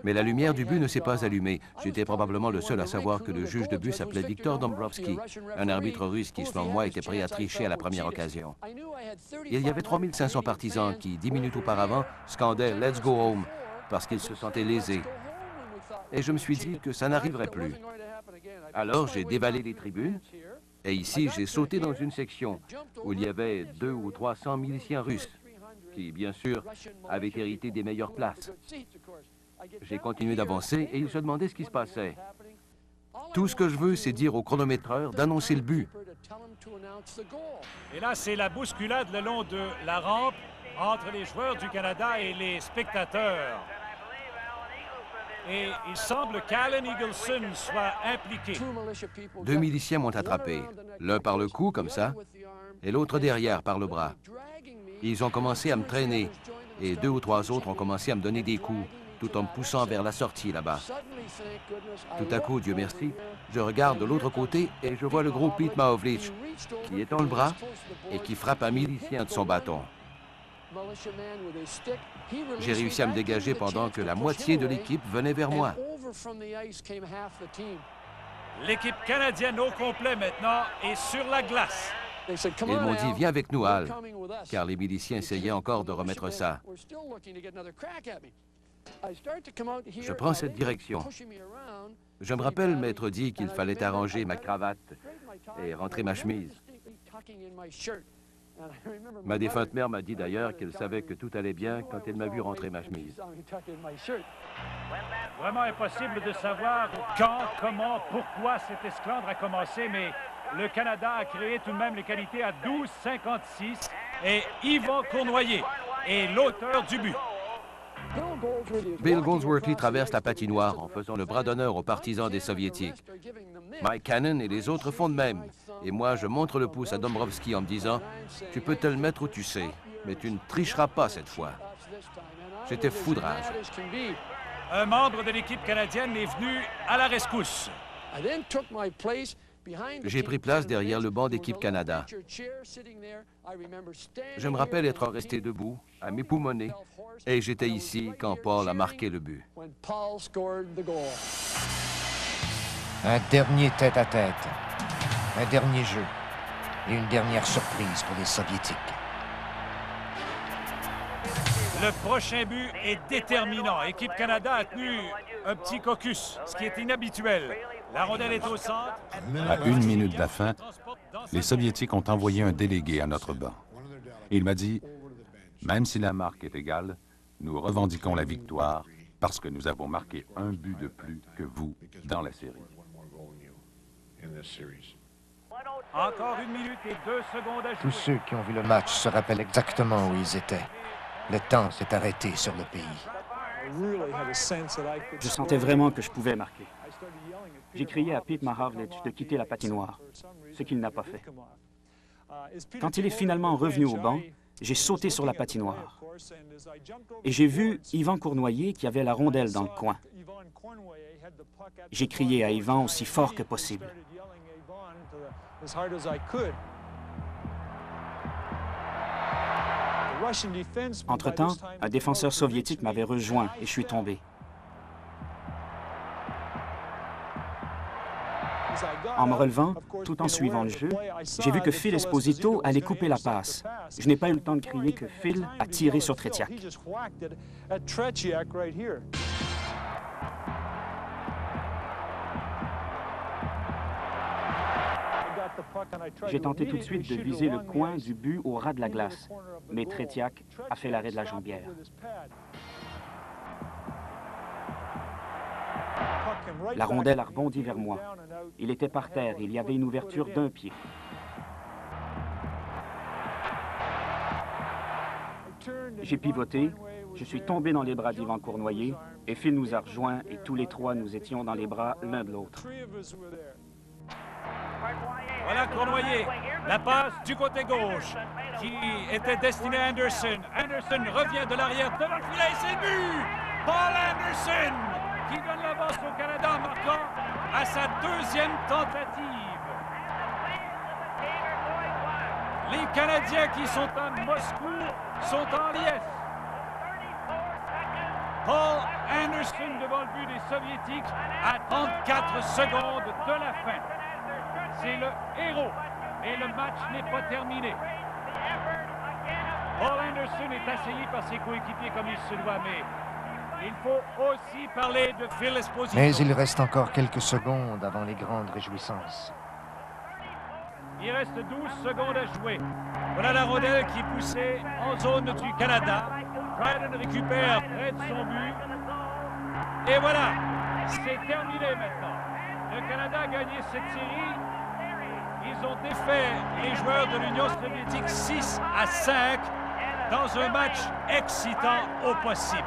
Mais la lumière du but ne s'est pas allumée. J'étais probablement le seul à savoir que le juge de but s'appelait Viktor Dombrovski, un arbitre russe qui, selon moi, était prêt à tricher à la première occasion. Il y avait 3500 partisans qui, 10 minutes auparavant, scandaient « Let's go home » parce qu'ils se sentaient lésés. Et je me suis dit que ça n'arriverait plus. Alors j'ai dévalé les tribunes, et ici j'ai sauté dans une section où il y avait 200 ou 300 miliciens russes, qui, bien sûr, avaient hérité des meilleures places. J'ai continué d'avancer et ils se demandaient ce qui se passait. Tout ce que je veux, c'est dire au chronométreur d'annoncer le but. Et là, c'est la bousculade le long de la rampe entre les joueurs du Canada et les spectateurs. Et il semble qu'Alan Eagleson soit impliqué. 2 miliciens m'ont attrapé, l'un par le cou, comme ça, et l'autre derrière, par le bras. Ils ont commencé à me traîner, et 2 ou 3 autres ont commencé à me donner des coups, tout en me poussant vers la sortie là-bas. Tout à coup, Dieu merci, je regarde de l'autre côté et je vois le gros Pete Mahovlich qui étend le bras et qui frappe un milicien de son bâton. J'ai réussi à me dégager pendant que la moitié de l'équipe venait vers moi. L'équipe canadienne au complet maintenant est sur la glace. Ils m'ont dit, viens avec nous, Al, car les miliciens essayaient encore de remettre ça. Je prends cette direction. Je me rappelle m'être dit qu'il fallait arranger ma cravate et rentrer ma chemise. Ma défunte mère m'a dit d'ailleurs qu'elle savait que tout allait bien quand elle m'a vu rentrer ma chemise. Vraiment impossible de savoir quand, comment, pourquoi cette esclandre a commencé, mais le Canada a créé tout de même les qualités à 12,56 et Yvan Cournoyer est l'auteur du but. Bill Goldsworthy traverse la patinoire en faisant le bras d'honneur aux partisans des Soviétiques. Mike Cannon et les autres font de même. Et moi, je montre le pouce à Dombrowski en me disant « Tu peux te le mettre où tu sais, mais tu ne tricheras pas cette fois. » J'étais foudrage. Un membre de l'équipe canadienne est venu à la rescousse. J'ai pris place derrière le banc d'équipe Canada. Je me rappelle être resté debout, à m'époumoner, et j'étais ici quand Paul a marqué le but. Un dernier tête-à-tête, un dernier jeu et une dernière surprise pour les Soviétiques. Le prochain but est déterminant. Équipe Canada a tenu un petit caucus, ce qui est inhabituel. La rondelle est au centre. À 1 minute de la fin, les Soviétiques ont envoyé un délégué à notre banc. Il m'a dit, même si la marque est égale, nous revendiquons la victoire parce que nous avons marqué un but de plus que vous dans la série. Encore 1 minute et 2 secondes à jouer. Tous ceux qui ont vu le match se rappellent exactement où ils étaient. Le temps s'est arrêté sur le pays. Je sentais vraiment que je pouvais marquer. J'ai crié à Pete Maravlich de quitter la patinoire, ce qu'il n'a pas fait. Quand il est finalement revenu au banc, j'ai sauté sur la patinoire. Et j'ai vu Yvan Cournoyer qui avait la rondelle dans le coin. J'ai crié à Yvan aussi fort que possible. Entre-temps, un défenseur soviétique m'avait rejoint et je suis tombé. En me relevant, tout en suivant le jeu, j'ai vu que Phil Esposito allait couper la passe. Je n'ai pas eu le temps de crier que Phil a tiré sur Tretiak. J'ai tenté tout de suite de viser le coin du but au ras de la glace, mais Tretiak a fait l'arrêt de la jambière. La rondelle a rebondi vers moi. Il était par terre, il y avait une ouverture d'1 pied. J'ai pivoté, je suis tombé dans les bras d'Yvan Cournoyer, et Phil nous a rejoints, et tous les trois, nous étions dans les bras l'un de l'autre. Voilà Cournoyer, la passe du côté gauche, qui était destinée à Anderson. Anderson revient de l'arrière devant le filet, c'est le but! Paul Anderson, qui donne l'avance au Canada en marquant à sa 2e tentative. Les Canadiens qui sont à Moscou sont en liesse. Paul Anderson devant le but des Soviétiques à 34 secondes de la fin. C'est le héros, et le match n'est pas terminé. Paul Anderson est assailli par ses coéquipiers comme il se doit, mais il faut aussi parler de Phil Esposito. Mais il reste encore quelques secondes avant les grandes réjouissances. Il reste 12 secondes à jouer. Voilà la rondelle qui est poussée en zone du Canada. Dryden récupère près de son but. Et voilà, c'est terminé maintenant. Le Canada a gagné cette série. Ils ont défait les joueurs de l'Union soviétique 6-5 dans un match excitant au possible.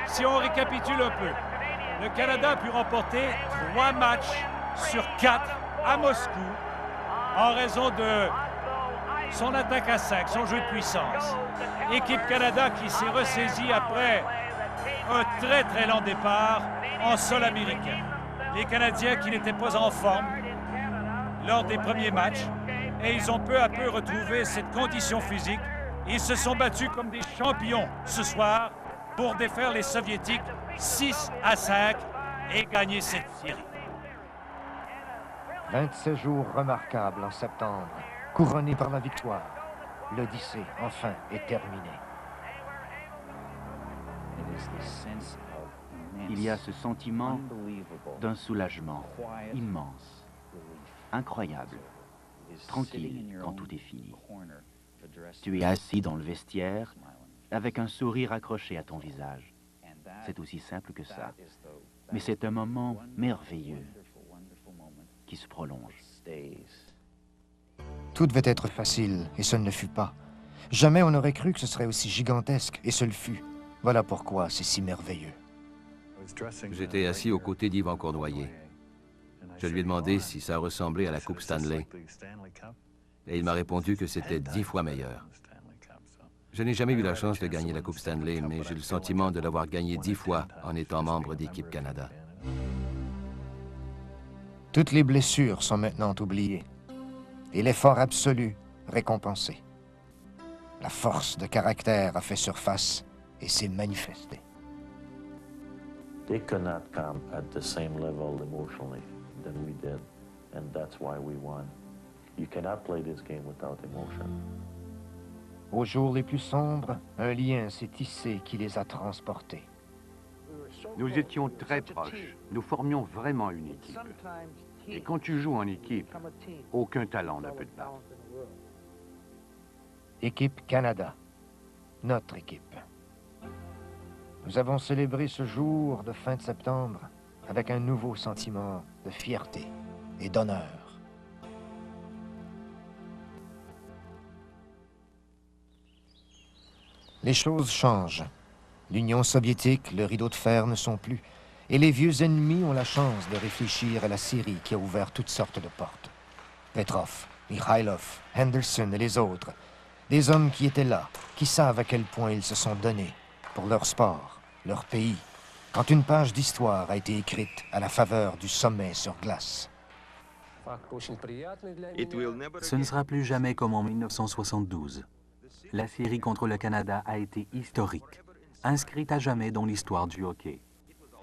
Si on récapitule un peu, le Canada a pu remporter 3 matchs sur 4 à Moscou en raison de son attaque à 5, son jeu de puissance. Équipe Canada qui s'est ressaisie après un très très lent départ en sol américain. Les Canadiens qui n'étaient pas en forme lors des premiers matchs et ils ont peu à peu retrouvé cette condition physique. Ils se sont battus comme des champions ce soir pour défaire les Soviétiques 6-5 et gagner cette série. 27 jours remarquables en septembre. couronné par la victoire, l'Odyssée, enfin, est terminée. Il y a ce sentiment d'un soulagement immense, incroyable, tranquille quand tout est fini. Tu es assis dans le vestiaire avec un sourire accroché à ton visage. C'est aussi simple que ça. Mais c'est un moment merveilleux qui se prolonge. Tout devait être facile, et ce ne le fut pas. Jamais on n'aurait cru que ce serait aussi gigantesque, et ce le fut. Voilà pourquoi c'est si merveilleux. J'étais assis aux côtés d'Yvan Cournoyer. Je lui ai demandé si ça ressemblait à la Coupe Stanley. Et il m'a répondu que c'était 10 fois meilleur. Je n'ai jamais eu la chance de gagner la Coupe Stanley, mais j'ai le sentiment de l'avoir gagnée 10 fois en étant membre d'Équipe Canada. Toutes les blessures sont maintenant oubliées, et l'effort absolu récompensé. La force de caractère a fait surface et s'est manifestée. They could not come at the same level emotionally than we did, and that's why we won. You cannot play this game without emotion. Aux jours les plus sombres, un lien s'est tissé qui les a transportés. Nous étions très proches. Nous formions vraiment une équipe. Et quand tu joues en équipe, aucun talent ne peut te battre. Équipe Canada, notre équipe. Nous avons célébré ce jour de fin de septembre avec un nouveau sentiment de fierté et d'honneur. Les choses changent. L'Union soviétique, le rideau de fer ne sont plus, et les vieux ennemis ont la chance de réfléchir à la Syrie qui a ouvert toutes sortes de portes. Petrov, Mikhailov, Henderson et les autres, des hommes qui étaient là, qui savent à quel point ils se sont donnés pour leur sport, leur pays, quand une page d'histoire a été écrite à la faveur du sommet sur glace. Ce ne sera plus jamais comme en 1972. La série contre le Canada a été historique, inscrite à jamais dans l'histoire du hockey.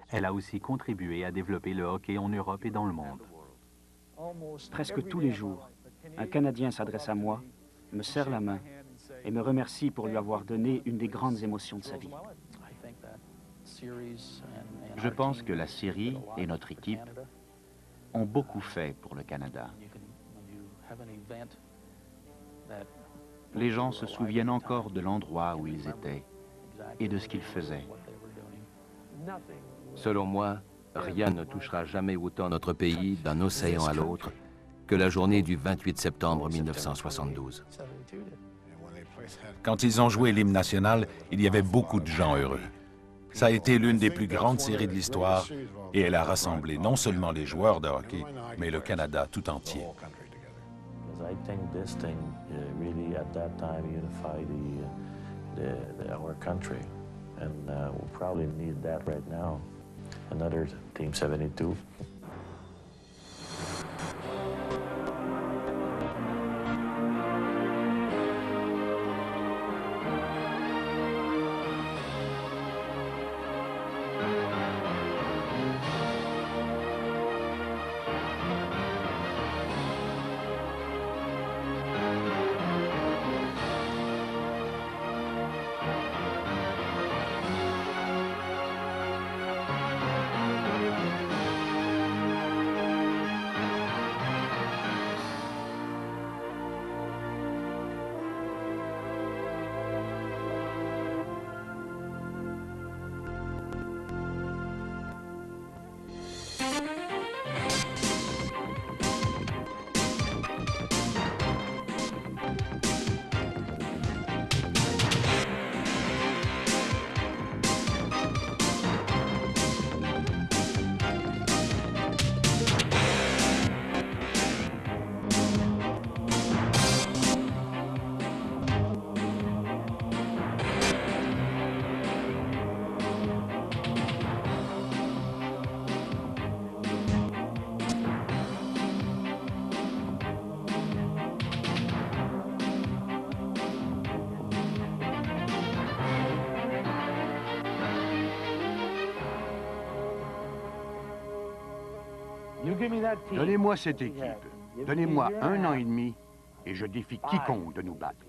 Elle a aussi contribué à développer le hockey en Europe et dans le monde. Presque tous les jours, un Canadien s'adresse à moi, me serre la main et me remercie pour lui avoir donné une des grandes émotions de sa vie. Je pense que la série et notre équipe ont beaucoup fait pour le Canada. Les gens se souviennent encore de l'endroit où ils étaient et de ce qu'ils faisaient. Selon moi, rien ne touchera jamais autant notre pays d'un océan à l'autre que la journée du 28 septembre 1972. Quand ils ont joué l'hymne national, il y avait beaucoup de gens heureux. Ça a été l'une des plus grandes séries de l'histoire et elle a rassemblé non seulement les joueurs de hockey, mais le Canada tout entier. I think this thing really at that time unified our country, and we probably need that right now. Another Team 72. Donnez-moi cette équipe. Donnez-moi 1 an et demi Et je défie quiconque de nous battre.